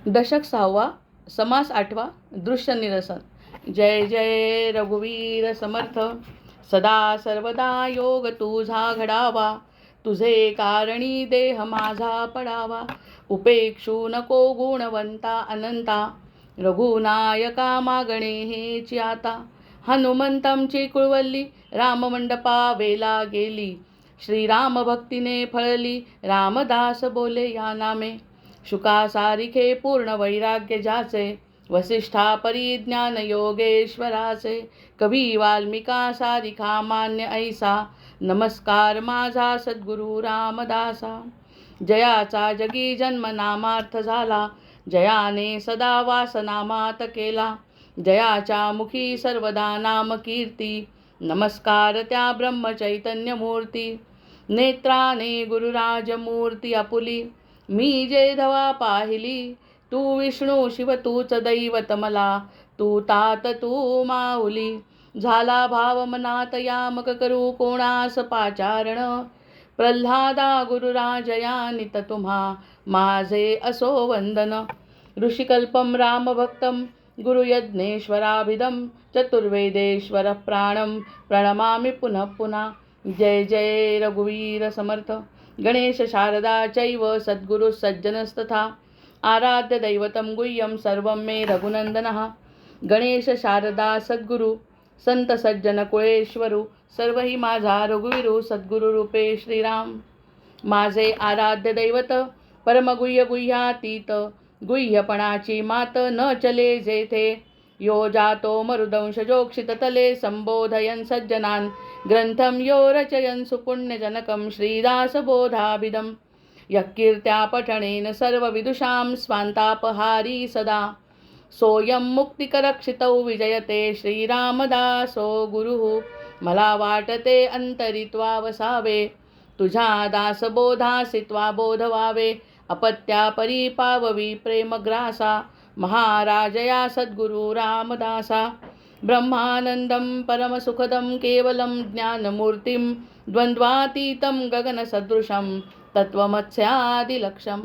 दशक 6वा, समास 8वा, दृश्य निरसन. जय जय रघुवीर समर्थ. सदा सर्वदा योग तुझा घडावा, तुझे कारणी देह माझा पडावा. उपेक्षू नको गुणवंता अनंता, रघुनायका मागणे हेची आता. हनुमंतमची कुळवल्ली राममंडपा वेला गेली, श्रीराम भक्तीने फळली रामदास बोले या नामे. शुका सारिखे पूर्ण वैराग्य ज्याचे, वसिष्ठा परिज्ञान योगेश्वराचे. कवी वाल्मिका सारिखा मान्य ऐसा, नमस्कार माझा सद्गुरु रामदासा. जयाचा जगी जन्म नामार्थ झाला, जयाने सदा वास नामात केला. जयाच्या मुखी सर्वदा नाम कीर्ती, नमस्कार त्या ब्रह्मचैतन्य मूर्ती. नेत्राने गुरुराज मूर्ती आपुली, मी जे धवा पाहिली. तू विष्णू शिव तूच दैवत मला, तू तात तू माऊली. झाला भाव मनात या मग करू कोणास पाचारण. प्रल्हादा गुरुराजया नित तुम्हा माझे असो वंदन. ऋषिकल्पम रामभक्तम गुरुयज्ञेश्वराभिदम, चतुर्वेदेश्वर प्राणम प्रणमामि पुनः पुनः. जय जय रघुवीर समर्थ. गणेश शारदा चैव सद्गुरु सज्जनस्तथा, आराध्य दैवतं गुह्यं सर्वं मे रघुनंदनः. गणेश शारदा सद्गुरु संत सज्जन कुळेश्वरू, सर्व ही माझा रघुवीरू सद्गुरु रूपे श्रीराम. माझे आराध्य दैवत परमगुह्य गुह्यातीत, गुह्यपणाची मात न चले जेथे. यो जातो मरुदंश जोक्षित तले, संबोधयन सज्जनान ग्रंथम यो रचयन सुपुण्यजनकं श्रीदासबोधाभिदं. यकीर्त्या पठणेन सर्वविदुषां स्वान्तापहारी सदा, सोऽयं मुक्तिकरक्षितौ विजयते श्रीरामदासो गुरुः. मला वाटते अंतरित्वा वसावे, तुझ्या दासबोधासित्वा बोध व्हावे. अपत्या परिपाववी प्रेमग्रासा, महाराजया सद्गुरु रामदासा. ब्रह्मानंदं परमसुखदं केवलं ज्ञानमूर्तिं, द्वन्द्वातीतं गगनसदृशं तत्त्वमस्यादिलक्ष्यम्.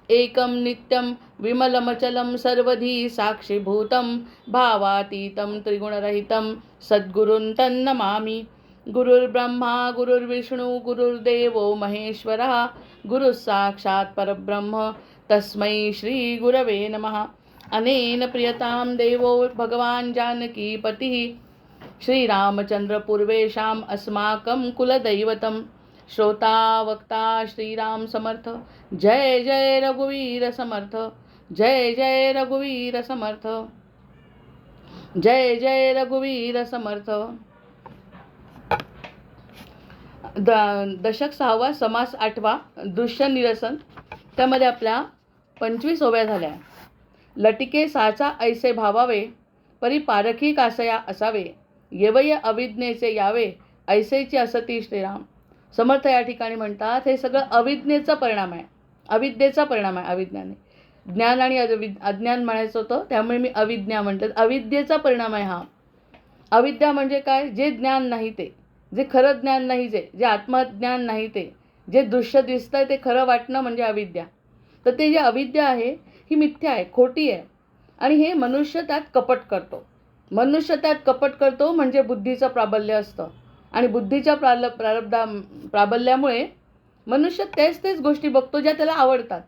एकं नित्यं विमलमचलं सर्वधी साक्षिभूतं, भावातीतं त्रिगुणरहितं सद्गुरुं तन्नमामि. गुरुर्ब्रह्मा गुरुर्विष्णु गुरुर्देवो महेश्वरः, गुरुः साक्षात् परब्रह्म तस्मै श्रीगुरवे नमः. अनेन प्रियतां देवो भगवान् जानकीपतिः, श्रीरामचंद्र पूर्वेषाम् अस्माकं कुलदैवतं. श्रोता वक्ता श्रीराम समर्थ. जय जय रघुवीर समर्थ. जय जय रघुवीर समर्थ. जय जय रघुवीर समर्थ. दशक 6वा, समास 8वा, दृश्य निरसन. त्यामध्ये आपल्या 25 ओव्या झाल्या. लटिके साचा ऐसे भावावे, परी पारखी कासया असावे. येवय अविज्ञेचे यावे, ऐसेची असती श्रीराम. समर्थ या ठिकाणी म्हणतात हे सगळं अविज्ञेचा परिणाम आहे, अविद्येचा परिणाम आहे. अविज्ञाने ज्ञान आणि अज्ञान म्हणायचं होतं, त्यामुळे मी अविज्ञा म्हणतात. अविद्येचा परिणाम आहे हा. अविद्या म्हणजे काय? जे ज्ञान नाही ते, जे खरं ज्ञान नाही, जे आत्मज्ञान नाही ते, जे दृश्य दिसतंय ते खरं वाटणं म्हणजे अविद्या. तर ते जे अविद्या आहे ही मिथ्या आहे, खोटी आहे. आणि हे मनुष्य त्यात कपट करतो. मनुष्य त्यात कपट करतो म्हणजे बुद्धीचं प्राबल्य असतं. आणि बुद्धीच्या प्राबल्यामुळे मनुष्य तेच गोष्टी बघतो ज्या त्याला आवडतात,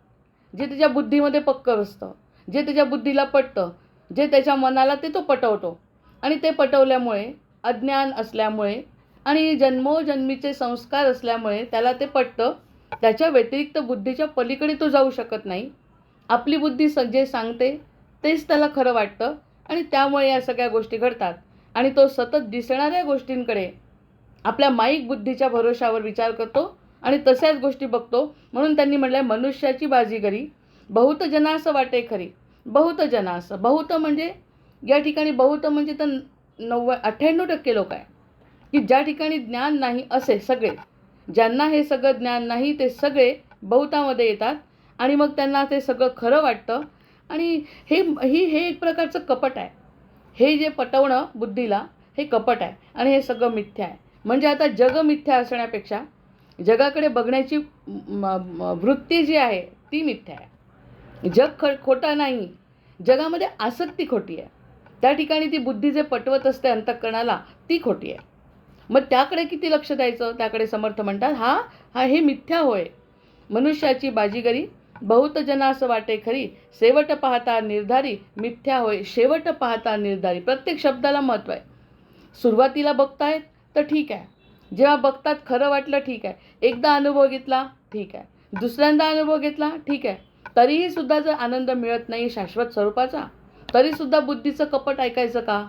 जे त्याच्या बुद्धीमध्ये पक्क असतं, जे त्याच्या बुद्धीला पटतं, जे त्याच्या मनाला तो पटवतो. आणि ते पटवल्यामुळे, अज्ञान असल्यामुळे आणि जन्मोजन्मीचे संस्कार असल्यामुळे त्याला ते पटतं. त्याच्या व्यतिरिक्त बुद्धीच्या पलीकडे तो जाऊ शकत नाही. आपली बुद्धी जे सांगते तेच त्याला खरं वाटतं आणि त्यामुळे या सगळ्या गोष्टी घडतात. आणि तो सतत दिसणाऱ्या गोष्टींकडे आपल्या माईक बुद्धीच्या भरोशावर विचार करतो आणि तशाच गोष्टी बघतो. म्हणून त्यांनी म्हटलंय मनुष्याची बाजीगरी बहुत जनास वाटे खरी. बहुत जनास, बहुत म्हणजे या ठिकाणी बहुत म्हणजे तर 98% लोक आहे की ज्या ठिकाणी ज्ञान नाही असे सगळे, ज्यांना हे सगळं ज्ञान नाही ते सगळे बहुतामध्ये येतात आणि मग त्यांना ते सगळं खरं वाटतं. आणि हे एक प्रकारचं कपट आहे. हे जे पटवणं बुद्धीला हे कपट आहे आणि हे सगळं मिथ्या आहे. म्हणजे आता जग मिथ्या असण्यापेक्षा जगाकडे बघण्याची वृत्ती जी आहे ती मिथ्या आहे. जग खोटं नाही, जगामध्ये आसक्ती खोटी आहे. त्या ठिकाणी ती बुद्धी जे पटवत असते अंतःकरणाला ती खोटी आहे. मग त्याकडे किती लक्ष द्यायचं? त्याकडे समर्थ म्हणतात हे मिथ्या होय. मनुष्याची बाजीगरी बहुत जनास वाटे खरी, शेवट पाहता निर्धारी मिथ्या होय. शेवट पाहता निर्धारी. प्रत्येक शब्दाला महत्त्व आहे. सुरुवातीला बघतायत तर ठीक आहे, जेव्हा बघतात खरं वाटलं ठीक आहे, एकदा अनुभव घेतला ठीक आहे, दुसऱ्यांदा अनुभव घेतला ठीक आहे, तरीही सुद्धा जर आनंद मिळत नाही शाश्वत स्वरूपाचा, तरीसुद्धा बुद्धीचं कपट ऐकायचं का?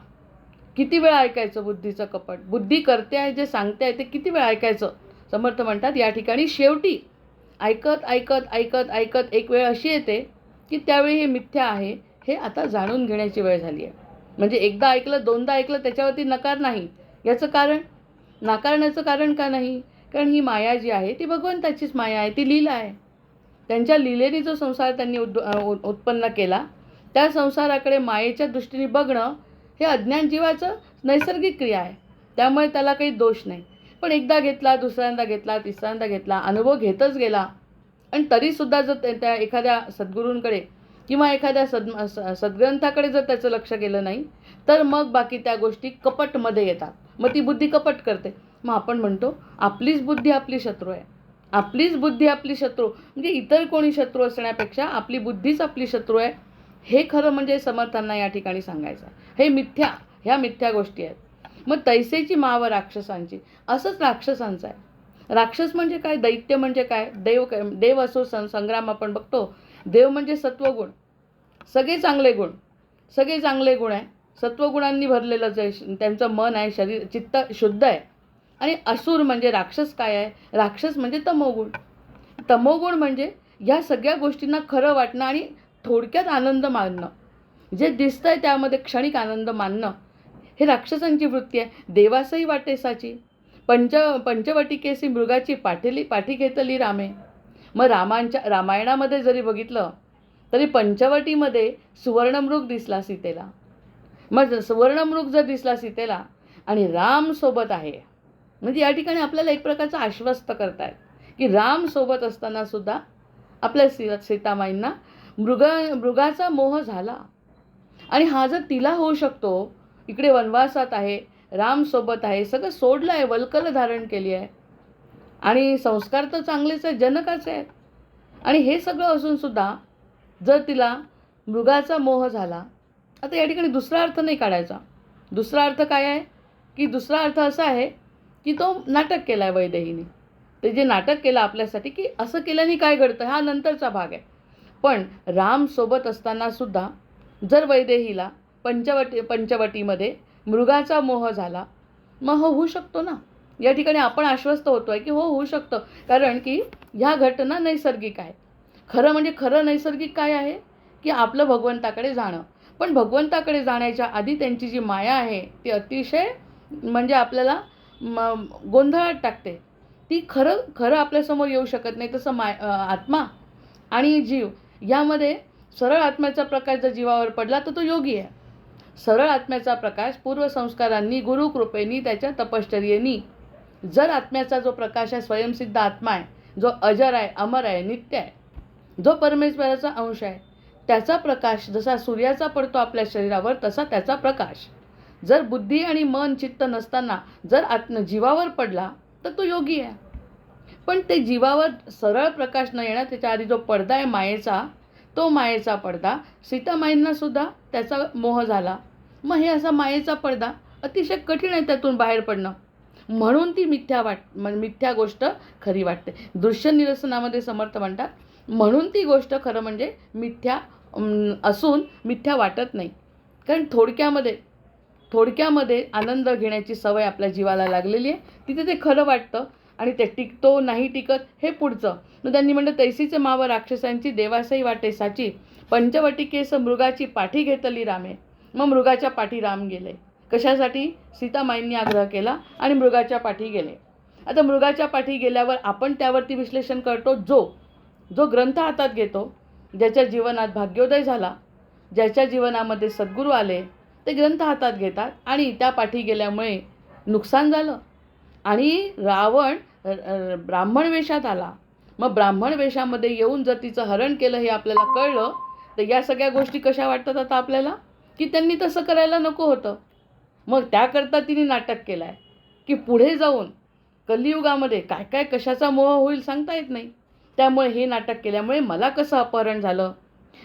किती वेळ ऐकायचं बुद्धीचं कपट? बुद्धी करते आहे जे सांगते आहे ते किती वेळ ऐकायचं? समर्थ म्हणतात या ठिकाणी शेवटी ऐकत ऐकत ऐकत ऐकत एक वेळ अशी येते की त्यावेळी हे मिथ्या आहे हे आता जाणून घेण्याची वेळ झाली आहे. म्हणजे एकदा ऐकलं, दोनदा ऐकलं, त्याच्यावरती नकार नाही. याचं कारण, नाकारण्याचं कारण का नाही? कारण ही माया जी आहे ती भगवंताचीच माया आहे, ती लीला आहे. त्यांच्या लीलेने जो संसार त्यांनी उत्पन्न केला, त्या संसाराकडे मायेच्या दृष्टीने बघणं हे अज्ञान जीवाचं नैसर्गिक क्रिया आहे. त्यामुळे त्याला काही दोष नाही. पण एकदा घेतला, दुसऱ्यांदा घेतला, तिसऱ्यांदा घेतला, अनुभव घेतच गेला, आणि तरीसुद्धा जर त्या एखाद्या सद्गुरूंकडे किंवा एखाद्या सद्ग्रंथाकडे जर त्याचं लक्ष गेलं नाही, तर मग बाकी त्या गोष्टी कपटमध्ये येतात. मग ती बुद्धी कपट करते. मग आपण म्हणतो आपलीच बुद्धी आपली शत्रू आहे. आपलीच बुद्धी आपली शत्रू, म्हणजे इतर कोणी शत्रू असण्यापेक्षा आपली बुद्धीच आपली शत्रू आहे. हे खरं म्हणजे समर्थांना या ठिकाणी सांगायचं. हे मिथ्या, ह्या मिथ्या गोष्टी आहेत. मग तैसेची माव राक्षसांची, असंच राक्षसांचं आहे. राक्षस म्हणजे काय? दैत्य म्हणजे काय? देव असो संग्राम आपण बघतो. देव म्हणजे सत्वगुण, सगळे चांगले गुण, सगळे चांगले गुण आहे. सत्वगुणांनी भरलेलंच आहे, त्यांचं मन आहे, शरीर चित्त शुद्ध आहे. आणि असुर म्हणजे राक्षस काय आहे? राक्षस म्हणजे तमोगुण. तमोगुण म्हणजे या सगळ्या गोष्टींना खरं वाटणं आणि थोडक्यात आनंद मानणं, जे दिसतंय त्यामध्ये क्षणिक आनंद मानणं, हे राक्षसांची वृत्ती आहे. देवासही वाटे साची, पंचवटिकेसी मृगाची पाठी घेतली रामे. मग रामायणामध्ये जरी बघितलं तरी पंचवटीमध्ये सुवर्णमृग दिसला सीतेला. मग सुवर्णमृग जर दिसला सीतेला आणि राम सोबत आहे, म्हणजे या ठिकाणी आपल्याला एक प्रकारचं आश्वस्त करतायत की राम सोबत असताना सुद्धा आपल्या सीतामाईंना मृगाचा मोह झाला. आणि हा जर तिला होऊ शकतो, इकडे वनवासात आहे, राम सोबत आहे, सगळं सोडलं आहे, वल्कल धारण केली आहे, आणि संस्कार तर चांगलेच आहेत, जनकाचे आहेत, आणि हे सगळं असून सुद्धा जर तिला मृगाचा मोह झाला, आता या ठिकाणी दुसरा अर्थ नाही काढायचा. दुसरा अर्थ काय आहे की दुसरा अर्थ असा आहे की तो नाटक केला आहे वैदेहीने. ते जे नाटक केलं आपल्यासाठी की असं केल्याने काय घडतं, हा नंतरचा भाग आहे. पण राम सोबत असताना सुद्धा जर वैदेहीला पंचवटीमध्ये मृगाचा मोह झाला, मग होऊ शकतो ना. या ठिकाणी आपण आश्वस्त होतो आहे की होऊ शकतं, कारण की ह्या घटना नैसर्गिक आहेत. खरं म्हणजे खरं नैसर्गिक काय आहे की आपलं भगवंताकडे जाणं. पण भगवंताकडे जाण्याच्या आधी त्यांची जी माया आहे ती अतिशय म्हणजे आपल्याला गोंधळात टाकते. ती खरं आपल्यासमोर येऊ शकत नाही. तसं आत्मा आणि जीव यामध्ये सरळ आत्म्याचा प्रकाश जर जीवावर पडला तर तो योगी आहे. सरळ आत्म्याचा प्रकाश पूर्वसंस्कारांनी, गुरुकृपेनी, त्याच्या तपश्चर्येनी जर आत्म्याचा जो प्रकाश आहे, स्वयंसिद्ध आत्मा आहे, जो अजर आहे, अमर आहे, नित्य आहे, जो परमेश्वराचा अंश आहे, त्याचा प्रकाश जसा सूर्याचा पडतो आपल्या शरीरावर, तसा त्याचा प्रकाश जर बुद्धी आणि मन चित्त नसताना जर जीवावर पडला तर तो योगी आहे. पण ते जीवावर सरळ प्रकाश न येणार, त्याच्या आधी जो पडदा आहे मायेचा, तो मायेचा पडदा, सीतामाईंना सुद्धा त्याचा मोह झाला. मग हे असा मायेचा पडदा अतिशय कठीण आहे त्यातून बाहेर पडणं. म्हणून ती मिथ्या गोष्ट खरी वाटते. दृश्य निरसनामध्ये समर्थ म्हणतात, म्हणून ती गोष्ट खरं म्हणजे मिथ्या असून मिथ्या वाटत नाही. कारण थोडक्यामध्ये आनंद घेण्याची सवय आपल्या जीवाला लागलेली आहे. तिथे ते खरं वाटतं आणि ते टिकतो नाही टिकत हे पुढचं. मग त्यांनी म्हणलं तैसीचे माव राक्षसांची, देवासही वाटे साची, पंचवटिकेस मृगाची पाठी घेतली रामे. मग मृगाच्या पाठी राम गेले. कशासाठी? सीतामाईंनी आग्रह केला आणि मृगाच्या पाठी गेले. आता मृगाच्या पाठी गेल्यावर आपण त्यावरती विश्लेषण करतो. जो ग्रंथ हातात घेतो, ज्याच्या जीवनात भाग्योदय झाला, ज्याच्या जीवनामध्ये सद्गुरू आले, ते ग्रंथ हातात घेतात आणि त्या पाठी गेल्यामुळे नुकसान झालं. आणि रावण ब्राह्मण वेशात आला, मग ब्राह्मण वेशामध्ये येऊन जर तिचं हरण केलं हे आपल्याला कळलं, तर या सगळ्या गोष्टी कशा वाटतात आता आपल्याला, की त्यांनी तसं करायला नको होतं. मग त्याकरता तिने नाटक केलं आहे की पुढे जाऊन कलियुगामध्ये काय काय कशाचा मोह होईल सांगता येत नाही. त्यामुळे हे नाटक केल्यामुळे मला कसं अपहरण झालं,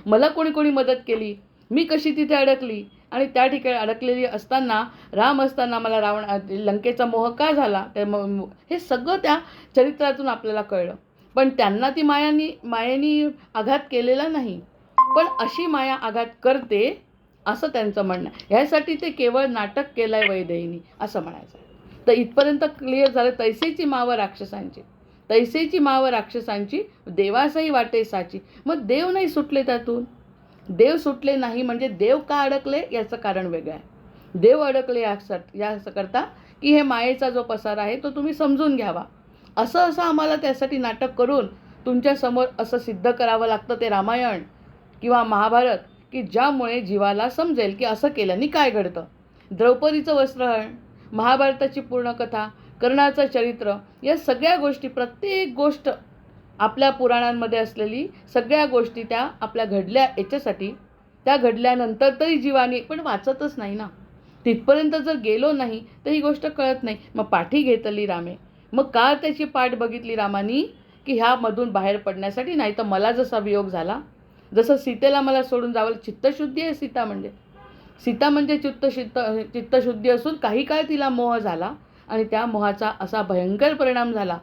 मला कोणी कोणी मदत केली, मी कशी तिथे अडकली, आणि त्या ठिकाणी अडकलेली असताना राम असताना मला लंकेचा मोह का झाला, हे सगळं त्या चरित्रातून आपल्याला कळलं. पण त्यांना ती मायेनी आघात केलेला नाही, पण अशी माया आघात करते असं त्यांचं म्हणणं आहे. ह्यासाठी ते केवळ नाटक केलं आहे वैदेहीनी असं म्हणायचं आहे. तर इथपर्यंत क्लिअर झालं. तैसेची माव राक्षसांची, तैसेची माव राक्षसांची, देवासही वाटे साची. मग देव नाही सुटले त्यातून. देव सुटले नाही म्हणजे देव का अडकले याचं कारण वेगळं आहे. देव अडकले याचं करता की हे मायेचा जो पसार आहे तो तुम्ही समजून घ्यावा. असं आम्हाला त्यासाठी नाटक करून तुमच्यासमोर असं सिद्ध करावं लागतं ते रामायण किंवा महाभारत, की ज्यामुळे जीवाला समजेल की असं केल्याने काय घडतं. द्रौपदीचं वस्त्रहरण, महाभारताची पूर्ण कथा, कर्णाचं चरित्र, या सगळ्या गोष्टी, प्रत्येक गोष्ट आपल्या पुराणांमध्ये असलेली सगळ्या गोष्टी त्या आपल्या घडल्या याच्यासाठी. त्या घडल्यानंतर तरी जीवाने पण वाचतच नाही ना. तिथपर्यंत जर गेलो नाही तर ही गोष्ट कळत नाही. मग पाठी घेतली रामे. मग का त्याची पाठ बघितली रामानी, की ह्यामधून बाहेर पडण्यासाठी. नाही तर मला जसा वियोग झाला, जसं सीतेला मला सोडून जावं, चित्तशुद्धी आहे सीता म्हणजे. सीता म्हणजे चित्तशुद्धी असून काही काळ तिला मोह झाला आणि त्या मोहाचा असा भयंकर परिणाम झाला.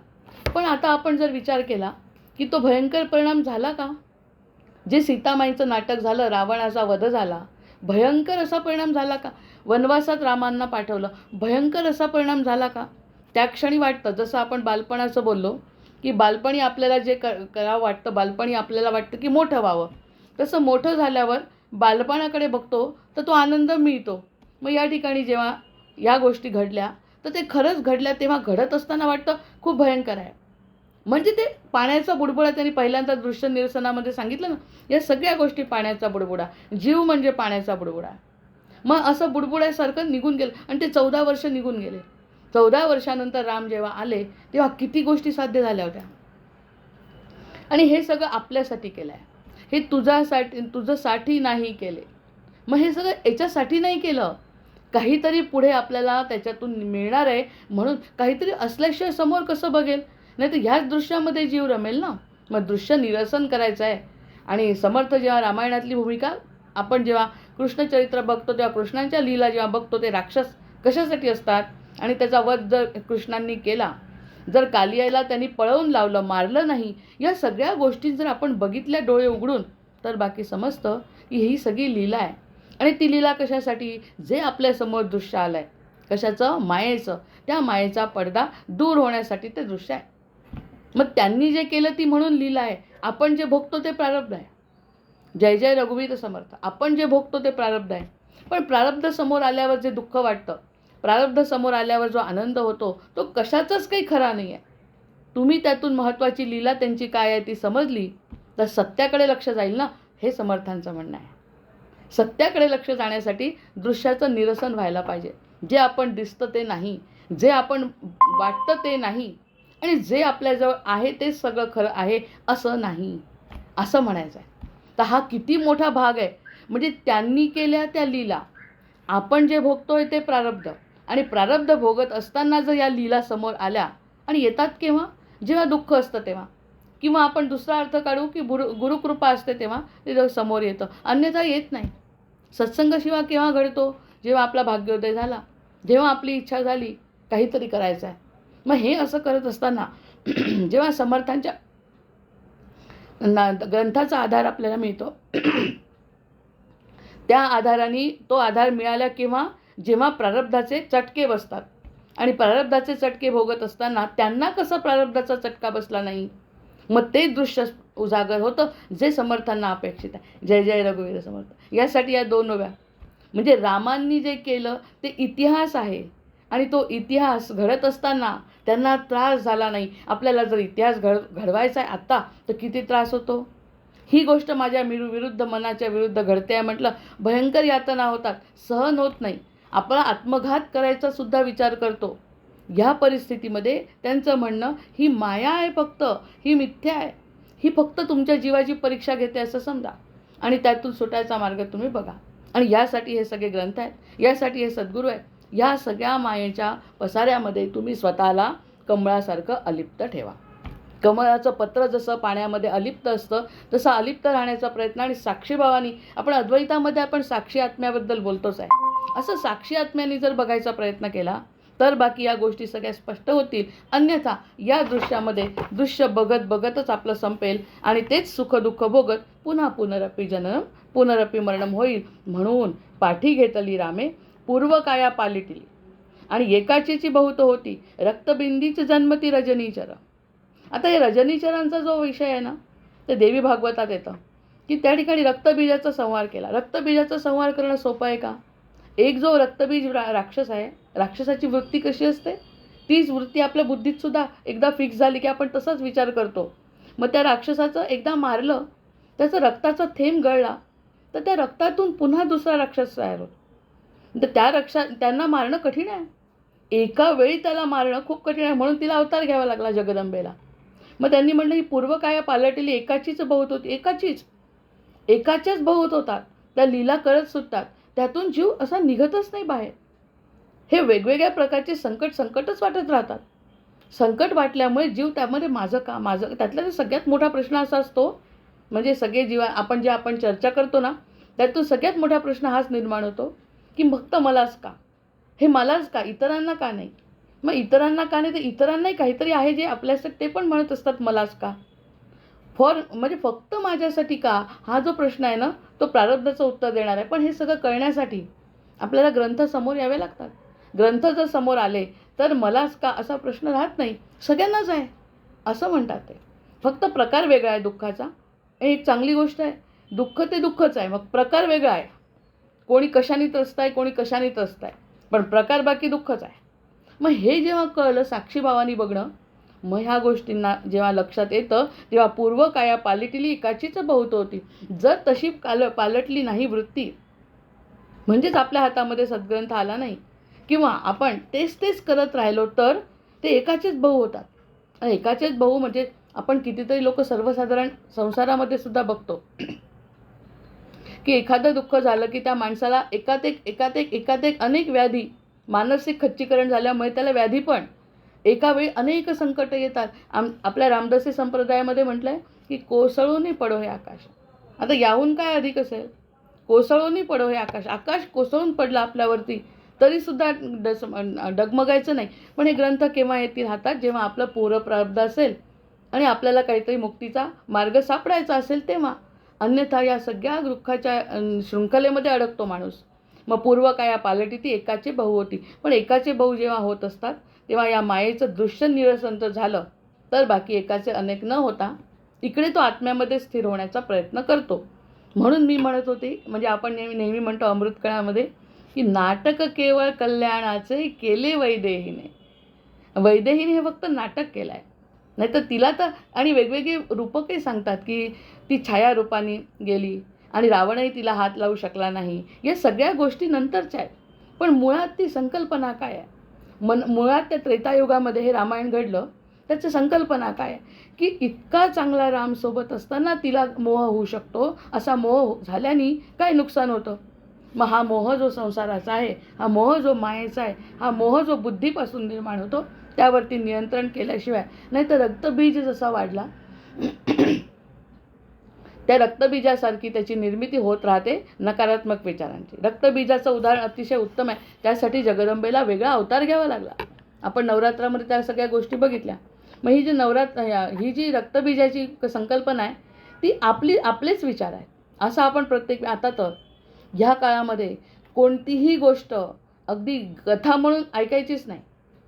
पण आता आपण जर विचार केला की तो भयंकर परिणाम झाला का, जे सीतामाईचं नाटक झालं, रावणाचा वध झाला, भयंकर असा परिणाम झाला का. वनवासात रामांना पाठवलं, भयंकर असा परिणाम झाला का. त्या क्षणी वाटतं, जसं आपण बालपणाचं बोललो की बालपणी आपल्याला जे करावं वाटतं, बालपणी आपल्याला वाटतं की मोठं व्हावं, तसं मोठं झाल्यावर बालपणाकडे बघतो तर तो आनंद मिळतो. मग या ठिकाणी जेव्हा या गोष्टी घडल्या तर ते खरंच घडल्या, तेव्हा घडत असताना वाटतं खूप भयंकर आहे. म्हणजे ते पाण्याचा बुडबुडा त्यांनी पहिल्यांदा दृश्य निरसनामध्ये सांगितलं ना, या सगळ्या गोष्टी पाण्याचा बुडबुडा, जीव म्हणजे पाण्याचा बुडबुडा. मग असं बुडबुड्यासारखं निघून गेलं आणि ते 14 वर्ष निघून गेले. 14 वर्षानंतर राम जेव्हा आले तेव्हा किती गोष्टी साध्य झाल्या होत्या. आणि हे सगळं आपल्यासाठी केलं आहे. हे तुझ्यासाठी नाही केले. मग हे सगळं याच्यासाठी नाही केलं, काहीतरी पुढे आपल्याला त्याच्यातून मिळणार आहे म्हणून. काहीतरी असल्याशिवाय समोर कसं बघेल, नाही तर ह्याच दृश्यामध्ये जीव रमेल ना. मग दृश्य निरसन करायचं आहे. आणि समर्थ जेव्हा रामायणातली भूमिका आपण जेव्हा कृष्णचरित्र बघतो तेव्हा कृष्णांच्या लीला जेव्हा बघतो, ते राक्षस कशासाठी असतात आणि त्याचा वध जर कृष्णांनी केला, जर कालियाला त्यांनी पळवून लावलं, मारलं नाही, या सगळ्या गोष्टी जर आपण बघितल्या डोळे उघडून, तर बाकी समजतं की ही सगळी लीला आहे. आणि ती लीला कशासाठी, जे आपल्यासमोर दृश्य आलं आहे, कशाचं, मायेचं, त्या मायेचा पडदा दूर होण्यासाठी ते दृश्य आहे. मग त्यांनी जे केलं ती म्हणून लीला आहे. आपण जे भोगतो ते प्रारब्ध आहे. जय जय रघुवीर समर्थ. आपण जे भोगतो ते प्रारब्ध आहे. पण प्रारब्ध समोर आल्यावर जे दुःख वाटतं, प्रारब्ध समोर आल्यावर जो आनंद होतो, तो कशाचाच काही खरा नाही आहे. तुम्ही त्यातून महत्त्वाची लीला त्यांची काय आहे ती समजली तर सत्याकडे लक्ष जाईल ना, हे समर्थांचं म्हणणं आहे. सत्याकडे लक्ष जाण्यासाठी दृश्याचं निरसन व्हायला पाहिजे. जे आपण दिसतं ते नाही, जे आपण वाटतं ते नाही, आणि जे आपल्याजवळ आहे ते सगळं खरं आहे असं नाही, असं म्हणायचं आहे. तर हा किती मोठा भाग आहे. म्हणजे त्यांनी केल्या त्या लीला, आपण जे भोगतोय ते प्रारब्ध, आणि प्रारब्ध भोगत असताना जर या लीला समोर आल्या, आणि येतात केव्हा, जेव्हा दुःख असतं तेव्हा, किंवा आपण दुसरा अर्थ काढू की गुरुकृपा असते तेव्हा ते समोर येतं, अन्यथा येत नाही. सत्संग शिवा केव्हा घडतो, जेव्हा आपला भाग्योदय झाला, जेव्हा आपली इच्छा झाली काहीतरी करायचं आहे. मग हे असं करत असताना जेव्हा समर्थांच्या ग्रंथाचा आधार आपल्याला मिळतो, त्या आधाराने तो आधार मिळाला किंवा जेव्हा प्रारब्धाचे चटके बसतात, आणि प्रारब्धाचे चटके भोगत असताना त्यांना कसं प्रारब्धाचा चटका बसला नाही, मग ते दृश्य उजागर होतं जे समर्थांना अपेक्षित आहे. जय जय रघुवीर समर्थ. यासाठी या दोन नव्या, म्हणजे रामांनी जे केलं ते इतिहास आहे, आणि तो इतिहास घडत असताना त्यांना त्रास झाला नाही. आपल्याला जर इतिहास घडवायचा आहे आत्ता तर किती त्रास होतो. ही गोष्ट माझ्या विरुद्ध, मनाच्या विरुद्ध घडते आहे म्हटलं, भयंकर यातना होतात, सहन होत नाही. आपला आत्मघात करायचा सुद्धा विचार करतो. ह्या परिस्थितीमध्ये त्यांचं म्हणणं ही माया आहे, फक्त ही मिथ्या आहे, ही फक्त तुमच्या जीवाची परीक्षा घेते असं समजा आणि त्यातून सुटायचा मार्ग तुम्ही बघा. आणि यासाठी हे सगळे ग्रंथ आहेत, यासाठी हे सद्गुरू आहेत. या सगळ्या मायेच्या पसाऱ्यामध्ये तुम्ही स्वतःला कमळासारखं अलिप्त ठेवा. कमळाचं पत्र जसं पाण्यामध्ये अलिप्त असतं तसं अलिप्त राहण्याचा प्रयत्न. आणि साक्षीभावानी आपण अद्वैतामध्ये आपण साक्षी आत्म्याबद्दल बोलतोच आहे, असं साक्षी आत्म्याने जर बघायचा प्रयत्न केला तर बाकी या गोष्टी सगळ्या स्पष्ट होतील. अन्यथा या दृश्यामध्ये दृश्य बघत बघतच आपलं संपेल आणि तेच सुख दुःख भोगत पुन्हा पुनरपी जननम पुनरपी मरणम होईल. म्हणून पाठी घेतली रामे पूर्वकाया पालिटिली आणि एकाचीची बहुत होती रक्तबिंदीच जन्मती रजनीचर. आता हे रजनीचरांचा जो विषय आहे ना, ते देवी भागवतात येतं की त्या ठिकाणी रक्तबीजाचा संहार केला. रक्तबीजाचा संहार करणं सोपं आहे का? एक जो रक्तबीज राक्षस आहे, राक्षसाची वृत्ती कशी असते, तीच वृत्ती आपल्या बुद्धीत सुद्धा एकदा फिक्स झाली की आपण तसाच विचार करतो. मग त्या राक्षसाचं एकदा मारलं, त्याचा रक्ताचा थेंब गळला, तर त्या रक्तातून पुन्हा दुसरा राक्षस तयार होतो. तर त्यांना मारणं कठीण आहे, एका वेळी त्याला मारणं खूप कठीण आहे. म्हणून तिला अवतार घ्यावा लागला जगदंबेला. मग त्यांनी म्हटलं ही पूर्वकाया पालटली एकाचीच बहुत होती, एकाच्याच बहुत होतात, त्या लीला करत सुटतात, त्यातून जीव असा निघतच नाही बाहेर. हे वेगवेगळ्या प्रकारचे संकटच वाटत राहतात. संकट वाटल्यामुळे जीव त्यामध्ये माझं त्यातला सगळ्यात मोठा प्रश्न असा असतो, म्हणजे सगळे आपण चर्चा करतो ना, त्यातून सगळ्यात मोठा प्रश्न हाच निर्माण होतो की फक्त मलाच का, हे मलाच का, इतरांना का नाही. मग इतरांना का नाही, तर इतरांनाही काहीतरी आहे जे आपल्यासाठी ते पण म्हणत असतात मलाच का. म्हणजे फक्त माझ्यासाठी का, हा जो प्रश्न आहे ना, तो प्रारब्धाचं उत्तर देणार आहे. पण हे सगळं कळण्यासाठी आपल्याला ग्रंथ समोर यावे लागतात. ग्रंथ जर समोर आले तर मलाच का असा प्रश्न राहत नाही, सगळ्यांनाच आहे असं म्हणतात ते. फक्त प्रकार वेगळा आहे दुःखाचा. हे एक चांगली गोष्ट आहे. दुःख ते दुःखच आहे, मग प्रकार वेगळा आहे. कोणी कशाने त्रस्त आहे, कोणी कशाने त्रस्त आहे, पण प्रकार बाकी दुःखच आहे. मग हे जेव्हा कळलं साक्षीभावानी बघणं, मग ह्या गोष्टींना जेव्हा लक्षात येतं तेव्हा पूर्वकाया पालटिली एकाचीच बहुत होती. जर तशी पालटली नाही वृत्ती, म्हणजेच आपल्या हातामध्ये सद्ग्रंथ आला नाही किंवा आपण तेच करत राहिलो तर ते एकाचेच बहु होतात. आणि एकाचेच बहु म्हणजे आपण कितीतरी लोक सर्वसाधारण संसारामध्ये सुद्धा बघतो की एखादं दुःख झालं की त्या माणसाला एकात एक अनेक व्याधी, मानसिक खच्चीकरण झाल्यामुळे त्याला व्याधी पण एका वेळी अनेक संकट येतात. आपल्या रामदासी संप्रदायामध्ये म्हटलं आहे की कोसळूनही पडो हे आकाश. आता याहून काय अधिक असेल, कोसळूनही पडो हे आकाश. आकाश कोसळून पडलं आपल्यावरती तरीसुद्धा डगमगायचं नाही. पण हे ग्रंथ केव्हा येतील हातात, जेव्हा आपलं पूर्ण प्रारब्ध असेल आणि आपल्याला काहीतरी मुक्तीचा मार्ग सापडायचा असेल तेव्हा. अन्यथा या सगळ्या दुःखाच्या शृंखलेमध्ये अडकतो माणूस. मग पूर्वकाया पालटी ती एकाचे बहु होती. पण एकाचे बहु जेव्हा होत असतात तेव्हा या मायेचं दृश्य निरसन झालं तर बाकी एकाचे अनेक न होता इकडे तो आत्म्यामध्ये स्थिर होण्याचा प्रयत्न करतो. म्हणून मी म्हणत होते, म्हणजे आपण नेहमी म्हणतो अमृतकाळामध्ये की नाटक केवळ कल्याणाचे केले वैदेहीने. वैदेहीने हे फक्त नाटक केलं आहे, नाहीतर तिला तर आणि वेगवेगळी रूपकही सांगतात की ती छाया रूपाने गेली आणि रावणही तिला हात लावू शकला नाही. या सगळ्या गोष्टी नंतरच्या आहेत, पण मुळात ती संकल्पना काय आहे, मुळात त्या त्रेतायुगामध्ये हे रामायण घडलं त्याची संकल्पना काय आहे की इतका चांगला राम सोबत असताना तिला मोह होऊ शकतो. असा मोह झाल्याने काय नुकसान होतं. मग हा मोह जो संसाराचा आहे, हा मोह जो मायेचा आहे, हा मोह जो बुद्धीपासून निर्माण होतो त्यावरती नियंत्रण केल्याशिवाय, नाही तर रक्तबीज जसा वाढला त्या रक्तबीजासारखी त्याची निर्मिती होत राहते नकारात्मक विचारांची. रक्तबीजाचं उदाहरण अतिशय उत्तम आहे. त्यासाठी जगदंबेला वेगळा अवतार घ्यावा लागला. आपण नवरात्रामध्ये त्या सगळ्या गोष्टी बघितल्या. मग ही ही जी रक्तबीजाची संकल्पना आहे ती आपलेच विचार आहेत असं आपण प्रत्येक आता तर ह्या काळामध्ये कोणतीही गोष्ट अगदी कथा म्हणून ऐकायचीच नाही.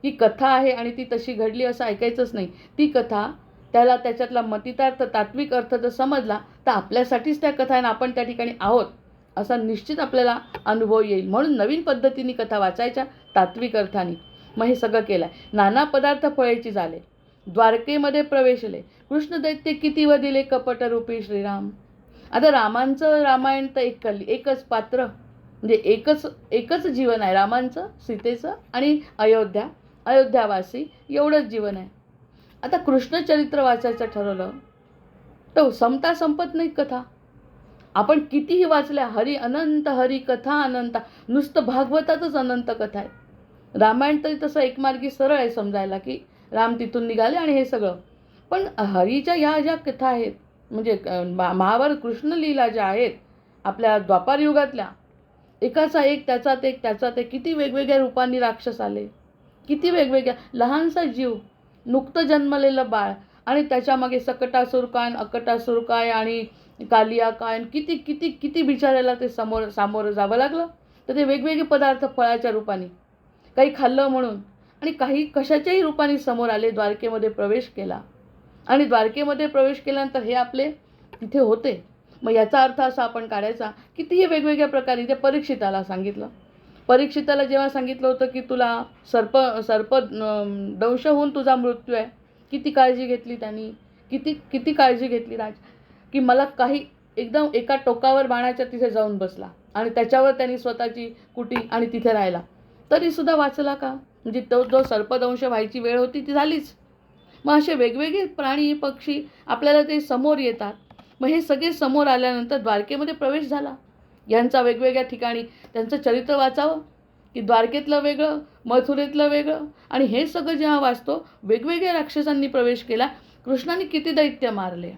ही कथा आहे आणि ती तशी घडली असं ऐकायचंच नाही. ती कथा त्याच्यातला मतितार्थ तात्विक अर्थ जर समजला तर आपल्यासाठीच त्या कथा आहे, आपण त्या ठिकाणी आहोत असा निश्चित आपल्याला अनुभव येईल. म्हणून नवीन पद्धतीने कथा वाचायच्या तात्विक अर्थाने. मग हे सगळं केलं आहे. नाना पदार्थ फळेची झाले, द्वारकेमध्ये प्रवेशले, कृष्ण दैत्य किती व दिले कपटरूपी श्रीराम. आता रामांचं रामायण तर एकच पात्र, म्हणजे एकच जीवन आहे रामांचं, सीतेचं आणि अयोध्या. अयोध्यावासी एवढंच जीवन आहे. आता कृष्णचरित्र वाचायचं ठरवलं तर संपत नाही कथा. आपण कितीही वाचल्या, हरी कथा अनंत, नुसतं भागवतातच अनंत कथा आहेत. रामायण तरी तसं एकमार्गी सरळ आहे समजायला, की राम तिथून निघाले आणि हे सगळं. पण हरीच्या या ज्या कथा आहेत, म्हणजे महाभारत कृष्णलीला ज्या आहेत आपल्या द्वापार युगातल्या, एकाचा एक त्याचा ते किती वेगवेगळ्या रूपांनी राक्षस आले, किती वेगवेगळ्या, लहानसा जीव, नुकतं जन्मलेलं बाळ, आणि त्याच्यामागे सकटासुर काय, अकटासुर काय, आणि कालिया काय, किती किती किती बिचारायला ते सामोरं जावं लागलं. तर ते वेगवेगळे पदार्थ फळाच्या रूपाने, काही खाल्लं म्हणून, आणि काही कशाच्याही रूपाने समोर आले. द्वारकेमध्ये प्रवेश केला, आणि द्वारकेमध्ये प्रवेश केल्यानंतर हे आपले तिथे होते. मग याचा अर्थ असा आपण काढायचा, कितीही वेगवेगळ्या प्रकारे ते परीक्षिताला सांगितलं. परीक्षिताला जेव्हा सांगितलं होतं की तुला सर्प दंश होऊन तुझा मृत्यू आहे, किती काळजी घेतली त्यांनी, किती काळजी घेतली राज, की मला काही एकदम एका टोकावर बाणाच्या तिथे जाऊन बसला, आणि त्याच्यावर त्यांनी स्वतःची कुटी आणि तिथे राहिला, तरीसुद्धा वाचला का? म्हणजे तो जो सर्पदंश व्हायची वेळ होती ती झालीच. मग असे वेगवेगळे प्राणी पक्षी आपल्याला ते समोर येतात. मग हे सगळे समोर आल्यानंतर द्वारकेमध्ये प्रवेश झाला. यांचा वेगवेगळ्या ठिकाणी त्यांचं चरित्र वाचावं, की द्वारकेतलं वेगळं, मथुरेतलं वेगळं, आणि हे सगळं जेव्हा वाचतो, वेगवेगळ्या राक्षसांनी प्रवेश केला. कृष्णाने किती दैत्य मारले,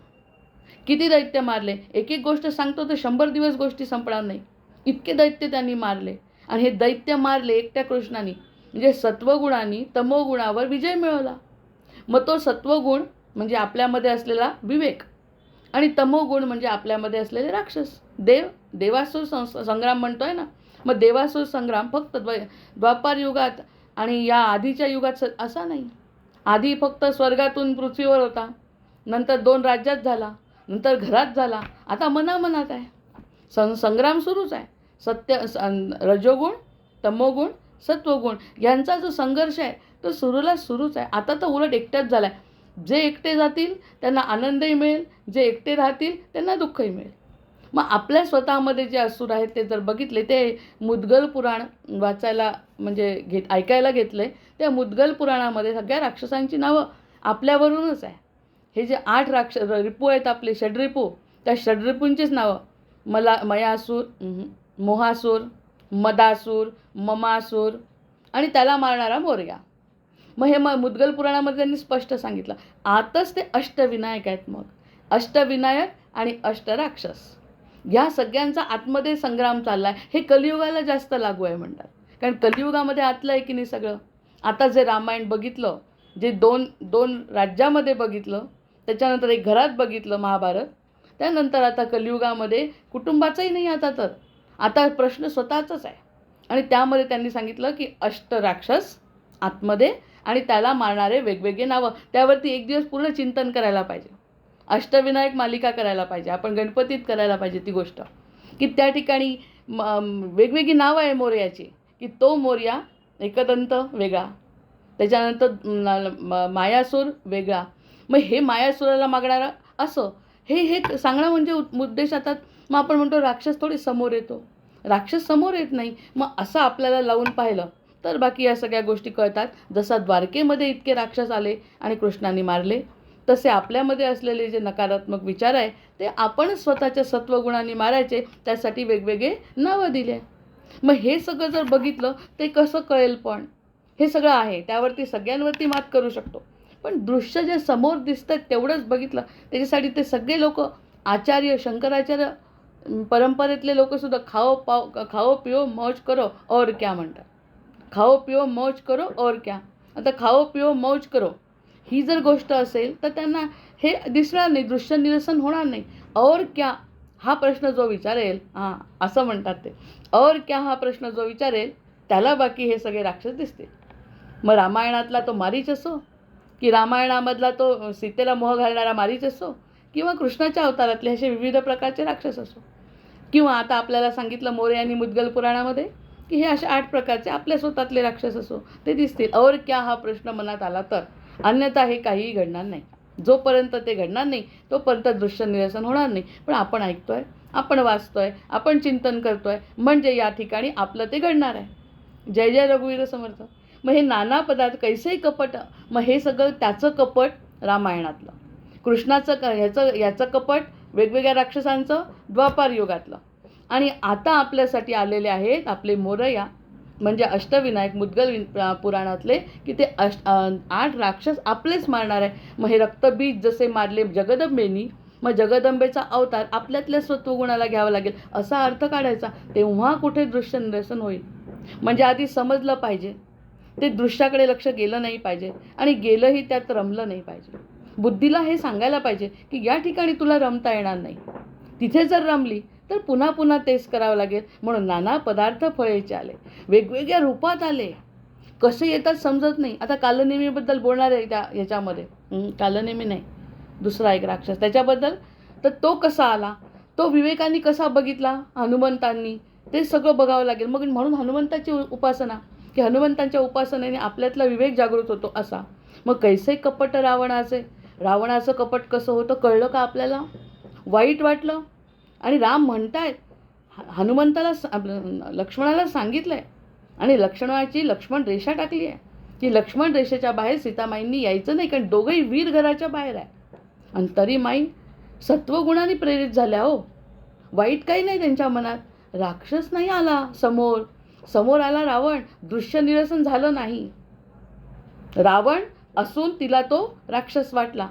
एक एक गोष्ट सांगतो तर 100 दिवस गोष्टी संपणार नाही, इतके दैत्य त्यांनी मारले. आणि हे दैत्य मारले एकट्या कृष्णाने, म्हणजे सत्वगुणांनी तमोगुणावर विजय मिळवला. मग तो सत्वगुण म्हणजे आपल्यामध्ये असलेला विवेक, आणि तमोगुण म्हणजे आपल्यामध्ये असलेले राक्षस. देवासुर संग्राम म्हणतोय ना, मग देवासुर संग्राम फक्त द्वापार युगात आणि या आधीच्या युगात असा नाही. आधी फक्त स्वर्गातून पृथ्वीवर होता, नंतर 2 राज्यात झाला, नंतर घरात झाला, आता मनामनात आहे. संग्राम सुरूच आहे. रजोगुण, तमोगुण, सत्वगुण यांचा जो संघर्ष आहे तो सुरूच आहे. आता तर उलट एकट्याच झाला आहे. जे एकटे जातील त्यांना आनंदही मिळेल, जे एकटे राहतील त्यांना दुःखही मिळेल. मग आपल्या स्वतःमध्ये जे असुर आहेत ते जर बघितले, ते मुद्गल पुराण वाचायला म्हणजे ऐकायला घेतले, त्या मुद्गल पुराणामध्ये सगळ्या राक्षसांची नावं आपल्यावरूनच आहे. हे जे 8 रिपू आहेत आपले, षड्रिपू, त्या षड्रिपूंचीच नावं, मयासूर, मोहासूर, मदासूर, ममासूर, आणि त्याला मारणारा मोरया. मग हे मुद्गल पुराणामध्ये त्यांनी स्पष्ट सांगितलं. आतच ते अष्टविनायक आहेत. मग अष्टविनायक आणि अष्टराक्षस ह्या सगळ्यांचा आतमध्ये संग्राम चालला आहे. हे कलियुगाला जास्त लागू आहे म्हणतात, कारण कलियुगामध्ये आतलं आहे की नाही सगळं. आता जे रामायण बघितलं, जे दोन राज्यामध्ये बघितलं, त्याच्यानंतर एक घरात बघितलं महाभारत, त्यानंतर आता कलियुगामध्ये कुटुंबाचाही नाही आता प्रश्न स्वतःचाच आहे. आणि त्यामध्ये त्यांनी सांगितलं की अष्टराक्षस आतमध्ये, आणि त्याला मारणारे वेगवेगळे नावं. त्यावरती एक दिवस पूर्ण चिंतन करायला पाहिजे. अष्टविनायक मालिका करायला पाहिजे, आपण गणपतीत करायला पाहिजे ती गोष्ट, की त्या ठिकाणी वेगवेगळी नावं आहे मोरयाची, की तो मोरया एकदंत वेगळा, त्याच्यानंतर मायासूर वेगळा. मग हे मायासुराला मागणारा असं हे सांगणं म्हणजे उद्देश. आता मग आपण म्हणतो राक्षस थोडी समोर येतो, राक्षस समोर येत नाही. मग असं आपल्याला लावून पाहिलं तर बाकी या सगळ्या गोष्टी कळतात. जसा द्वारकेमध्ये इतके राक्षस आले आणि कृष्णाने मारले, तसे आपल्यामध्ये असलेले जे नकारात्मक विचार आहे ते आपण स्वतःच्या सत्वगुणांनी मारायचे, त्यासाठी वेगवेगळे नावं दिले. मग हे सगळं जर बघितलं ते कसं कळेल, पण हे सगळं आहे त्यावरती सगळ्यांवरती मात करू शकतो. पण दृश्य जे समोर दिसतं तेवढंच बघितलं, त्याच्यासाठी ते सगळे लोक आचार्य, शंकराचार्य परंपरेतले लोकसुद्धा खाओ पिओ मौज करो और क्या म्हणतात. खाओ पिओ मौज करो और क्या. आता खाओ पिओ मौज करो ही जर गोष्ट असेल तर त्यांना हे दिसणार नाही, दृश्य निरसन होणार नाही. और क्या हा प्रश्न जो विचारेल, असं म्हणतात ते, और क्या हा प्रश्न जो विचारेल त्याला बाकी हे सगळे राक्षस दिसतील. मग रामायणातला तो मारीच असो, की रामायणामधला तो सीतेला मोह घालणारा मारीच असो, किंवा कृष्णाच्या अवतारातले असे विविध प्रकारचे राक्षस असो, किंवा आता आपल्याला सांगितलं मोरयांनी मुद्गल पुराणामध्ये की हे असे 8 प्रकारचे आपल्या स्वतःतले राक्षस असो, ते दिसतील. और क्या हा प्रश्न मनात आला तर, अन्यथा हे काहीही घडणार नाही. जोपर्यंत ते घडणार नाही तोपर्यंत दृश्य निरसन होणार नाही. पण आपण ऐकतोय, आपण वाचतोय, आपण चिंतन करतोय, म्हणजे या ठिकाणी आपलं ते घडणार आहे. जय जय रघुवीर समर्थ. मग हे नाना पदार्थ कैसे कपट, मग हे सगळं त्याचं कपट रामायणातलं. कृष्णाचं याचं कपट वेगवेगळ्या राक्षसांचं द्वापार युगातलं. आणि आता आपल्यासाठी आलेले आहेत आपले मोरया, म्हणजे अष्टविनायक मुद्गल पुराणातले, की ते 8 राक्षस आपलेच मारणार आहे. मग हे रक्तबीज जसे मारले जगदंबेनी, मग जगदंबेचा अवतार आपल्यातल्या सत्वगुणाला घ्यावा लागेल असा अर्थ काढायचा. तेव्हा कुठे दृश्य निरसन होईल. म्हणजे आधी समजलं पाहिजे, ते दृश्याकडे लक्ष गेलं नाही पाहिजे, आणि गेलंही त्यात रमलं नाही पाहिजे. बुद्धीला हे सांगायला पाहिजे की या ठिकाणी तुला रमता येणार नाही. तिथे जर रमली तर पुन्हा पुन्हा तेच करावं लागेल. म्हणून नाना पदार्थ फळेचे आले, वेगवेगळ्या रूपात आले. कसे येतात समजत नाही. आता कालनेमीबद्दल बोलणार आहे त्या ह्याच्यामध्ये. कालनेमी नाही, दुसरा एक राक्षस, त्याच्याबद्दल. तर तो कसा आला, तो विवेकांनी कसा बघितला, हनुमंतांनी, ते सगळं बघावं लागेल. मग म्हणून हनुमंताची उपासना, की हनुमंतांच्या उपासनेने आपल्यातला विवेक जागृत होतो असा. मग कैसे कपट रावणाचे, रावणाचं कपट कसं होतं कळलं का आपल्याला. वाईट वाटलं. आणि राम म्हणतायत हनुमंताला, लक्ष्मणाला सांगितलं आहे, आणि लक्ष्मण रेषा टाकली आहे की लक्ष्मण रेषेच्या बाहेर सीतामाईंनी यायचं नाही, कारण दोघंही वीर घराच्या बाहेर आहे. आणि तरी माई सत्वगुणाने प्रेरित झाल्या हो. वाईट काही नाही त्यांच्या मनात. राक्षस नाही आला समोर आला रावण. दृश्य निरसन झालं नाही. रावण असून तिला तो राक्षस वाटला,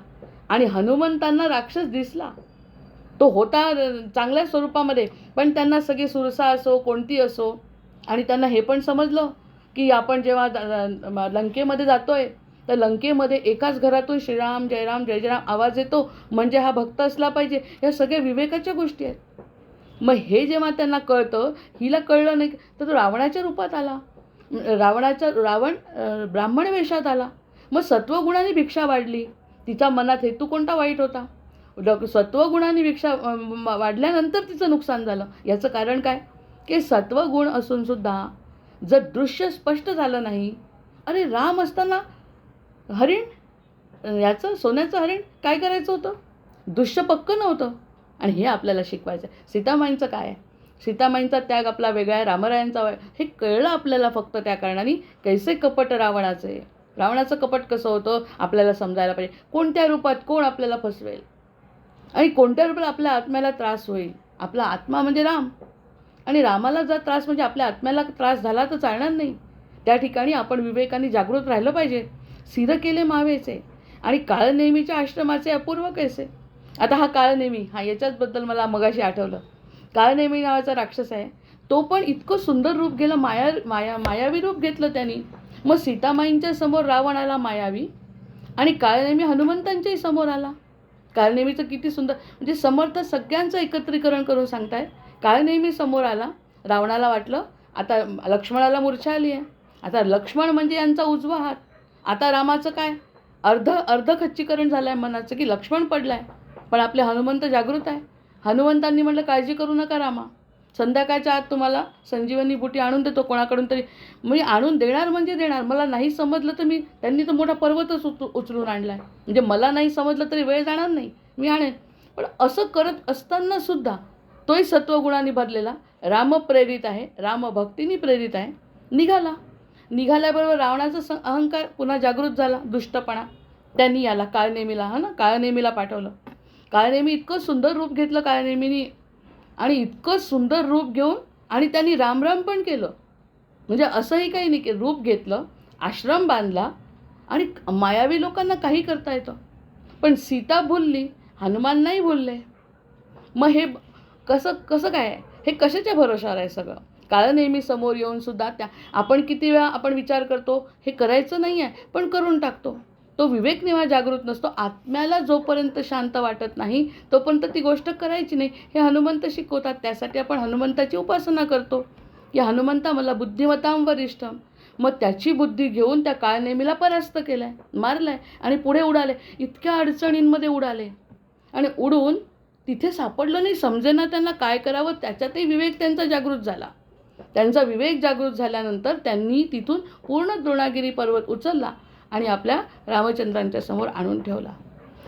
आणि हनुमंतांना राक्षस दिसला. तो होता चांगल्या स्वरूपामध्ये, पण त्यांना सगळी सुरसा असो कोणती असो, आणि त्यांना हे पण समजलं की आपण जेव्हा लंकेमध्ये जातोय तर लंकेमध्ये एकाच घरातून श्रीराम जयराम जय जयराम आवाज येतो, म्हणजे हा भक्त असला पाहिजे. या सगळ्या विवेकाच्या गोष्टी आहेत. मग हे जेव्हा त्यांना कळतं, हिला कळलं नाही तर तो रावणाच्या रूपात आला. रावण ब्राह्मण वेशात आला. मग सत्वगुणाने भिक्षा वाढली. तिचा मनात हेतू कोणता वाईट होता. सत्वगुणाने भिक्षा वाढल्यानंतर तिचं नुकसान झालं. याचं कारण काय, की सत्वगुण असून सुद्धा जर दृश्य स्पष्ट झालं नाही. अरे राम असताना हरिण, याचं सोन्याचं हरिण काय करायचं होतं, दृश्य पक्कं नव्हतं. आणि हे आपल्याला शिकवायचं आहे. सीतामाईंचं काय आहे, सीतामाईंचा त्याग आपला वेगळा आहे, रामरायांचा हे कळलं आपल्याला फक्त त्या कारणाने. कैसे कपट रावणाचे, रावणाचं कपट कसं होतं आपल्याला समजायला पाहिजे. कोणत्या रूपात कोण आपल्याला फसवेल, आणि कोणत्या रूपात आपल्या आत्म्याला त्रास होईल. आपला आत्मा म्हणजे राम, आणि रामाला जर त्रास म्हणजे आपल्या आत्म्याला त्रास झाला तर चालणार नाही. त्या ठिकाणी आपण विवेकाने जागृत राहिलं पाहिजे. सिर केले मावेचे, आणि काळनेमीच्या आश्रमाचे अपूर्व कैसे. आता हा काळनेमी, याच्याचबद्दल मला मगाशी आठवलं. काळनेमी नावाचा राक्षस आहे. तो पण इतकं सुंदर रूप गेलं, मायावी रूप घेतलं त्यांनी. मग सीतामाईंच्या समोर रावण आला मायावी, आणि काळनेमी हनुमंतांच्याही समोर आला. काळनेमीचं किती सुंदर, म्हणजे समर्थ सगळ्यांचं एकत्रीकरण करून सांगताय. काळनेमी समोर आला. रावणाला वाटलं आता लक्ष्मणाला मूर्छा आली आहे. आता लक्ष्मण म्हणजे यांचा उजवा हात. आता रामाचं काय, अर्ध खच्चीकरण झालं आहे मनाचं, की लक्ष्मण पडला आहे. पण आपले हनुमंत जागृत आहे. हनुमंतांनी म्हटलं काळजी करू नका रामा, संध्याकाळच्या आत तुम्हाला संजीवनी बुटी आणून देतो कोणाकडून तरी. म्हणजे आणून देणार म्हणजे देणार. मला नाही समजलं तर त्यांनी तर मोठा पर्वतच उचलून आणला आहे. म्हणजे मला नाही समजलं तरी वेळ जाणार नाही, मी आणेन. पण असं करत असताना सुद्धा तोही सत्वगुणाने भरलेला, रामप्रेरित आहे, रामभक्तीने प्रेरित आहे, निघाल्याबरोबर रावणाचा अहंकार पुन्हा जागृत झाला, दुष्टपणा. त्यांनी याला काळनेमीला पाठवलं. काळनेमी इतकं सुंदर रूप घेतलं काळनेमीनी, आणि इतकं सुंदर रूप घेऊन आणि त्यांनी रामराम पण केलं. म्हणजे असंही काही नाही की रूप घेतलं, आश्रम बांधला, आणि मायावी लोकांना काही करता येतं. पण सीता भुलली, हनुमान नाही भुलले. मग हे कसं काय आहे, हे कशाच्या भरोशावर आहे सगळं. काळनेमी समोर येऊन सुद्धा आपण किती वेळा आपण विचार करतो हे करायचं नाही आहे, पण करून टाकतो. तो विवेक जेव्हा जागृत नसतो, आत्म्याला जोपर्यंत शांत वाटत नाही तोपर्यंत ती गोष्ट करायची नाही. हे हनुमंत शिकवतात. त्यासाठी आपण हनुमंताची उपासना करतो की हनुमंता मला बुद्धिमतां वरिष्ठम. मग त्याची बुद्धी घेऊन त्या काळनेमीला परास्त केलाय, मारलाय, आणि पुढे उडाले. इतक्या अडचणींमध्ये उडाले, आणि उडून तिथे सापडलं नाही, समजेना त्यांना काय करावं. त्याच्यातही विवेक त्यांचा जागृत झाला. त्यांचा विवेक जागृत झाल्यानंतर त्यांनी तिथून पूर्ण द्रोणागिरी पर्वत उचलला आणि आपल्या रामचंद्रांच्या समोर आणून ठेवला.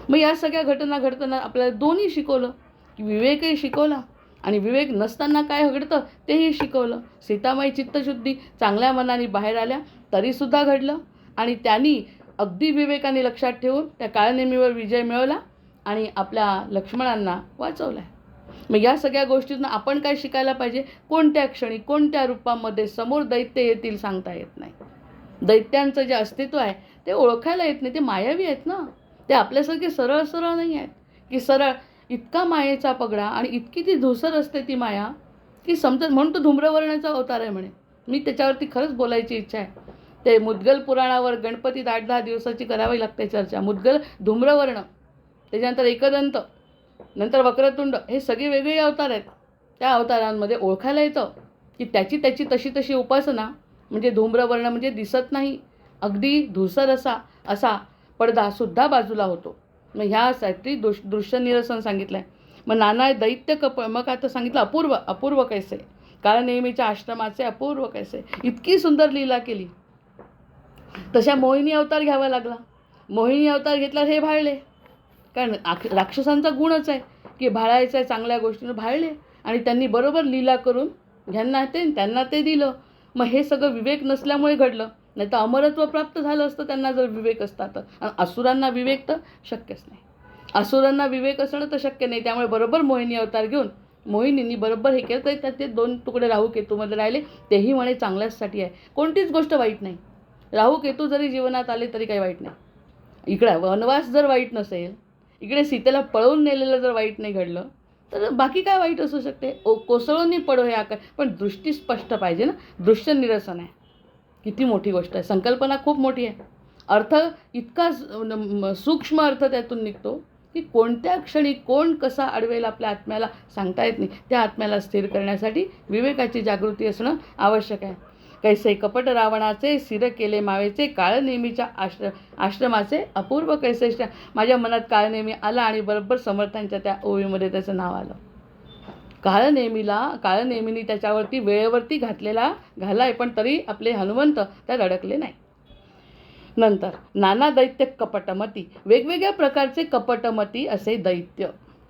मग या सगळ्या घटना घडताना आपल्याला दोन्ही शिकवलं, की विवेकही शिकवला आणि विवेक नसताना काय घडतं तेही शिकवलं. सीतामाई चित्तशुद्धी चांगल्या मनाने बाहेर आल्या तरीसुद्धा घडलं आणि त्यांनी अगदी विवेकाने लक्षात ठेवून त्या काळनेमीवर विजय मिळवला आणि आपल्या लक्ष्मणांना वाचवलं. मग या सगळ्या गोष्टीतून आपण काय शिकायला पाहिजे? कोणत्या क्षणी कोणत्या रूपामध्ये समोर दैत्य येतील सांगता येत नाही. दैत्यांचं जे अस्तित्व आहे ते ओळखायला येत नाही. ते मायावी आहेत ना. ते आपल्यासारखे सरळ सरळ नाही आहेत की सरळ. इतका मायेचा पगडा आणि इतकी ती धुसर असते ती माया की समजत. म्हणून तो धूम्रवर्णाचा अवतार आहे म्हणे. मी त्याच्यावरती खरंच बोलायची इच्छा आहे. ते मुद्गल पुराणावर गणपतीत 8-10 दिवसाची करावी लागते चर्चा. मुद्गल धूम्रवर्ण, त्याच्यानंतर एकदंत, नंतर वक्रतुंड, हे सगळे वेगवेगळे अवतार आहेत. त्या अवतारांमध्ये ओळखायला येतं की त्याची त्याची तशी तशी उपासना. म्हणजे धूम्रवर्ण म्हणजे दिसत नाही, अगदी धुसर असा पडदासुद्धा बाजूला होतो. मग ह्यासाठी दृश्य निरसन सांगितलं आहे. मग नाना दैत्य मग आता सांगितलं अपूर्व कैसे, काळ नेहमीच्या आश्रमाचे अपूर्व कैसे. इतकी सुंदर लीला केली. तशा मोहिनी अवतार घ्यावा लागला. मोहिनी अवतार घेतल्यावर हे भाळले. कारण राक्षसांचा गुणच आहे की भाळायचं आहे, चांगल्या गोष्टीनं भाळले आणि त्यांनी बरोबर लीला करून त्यांना ते दिलं. मग हे सगळं विवेक नसल्यामुळे घडलं. नाही तर अमरत्व प्राप्त झालं असतं त्यांना जर विवेक असता तर. आणि असुरांना विवेक तर शक्यच नाही. असुरांना विवेक असणं तर शक्य नाही. त्यामुळे बरोबर मोहिनी अवतार घेऊन मोहिनींनी बरोबर हे केलं. तर त्यात ते 2 तुकडे राहू केतूमध्ये राहिले. तेही म्हणे चांगल्याचसाठी आहे. कोणतीच गोष्ट वाईट नाही. राहू केतू जरी जीवनात आले तरी काही वाईट नाही. इकडे वनवास जर वाईट नसेल, इकडे सीतेला पळवून नेलेलं जर वाईट नाही घडलं तर बाकी काय वाईट असू शकते? कोसळूनही पडो हे आकार. पण दृष्टी स्पष्ट पाहिजे ना. दृश्य निरसन आहे. किती मोठी गोष्ट आहे. संकल्पना खूप मोठी आहे. अर्थ इतका सूक्ष्म अर्थ त्यातून निघतो की कोणत्या क्षणी कोण कसा अडवेल आपल्या आत्म्याला सांगता येत नाही. त्या आत्म्याला स्थिर करण्यासाठी विवेकाची जागृती असणं आवश्यक आहे. कैसे कपट रावणाचे सिर केले मावेचे, काळ नेहमीच्या आश्रमाचे अपूर्व कैसे. माझ्या मनात काळ नेहमी आला आणि बरोबर समर्थांच्या त्या ओवीमध्ये त्याचं नाव आलं. काळ नेहमीनी त्याच्यावरती वेळेवरती घालाय, पण तरी आपले हनुमंत त्यात अडकले नाही. नंतर नाना दैत्य कपटमती, वेगवेगळ्या प्रकारचे कपटमती असे दैत्य.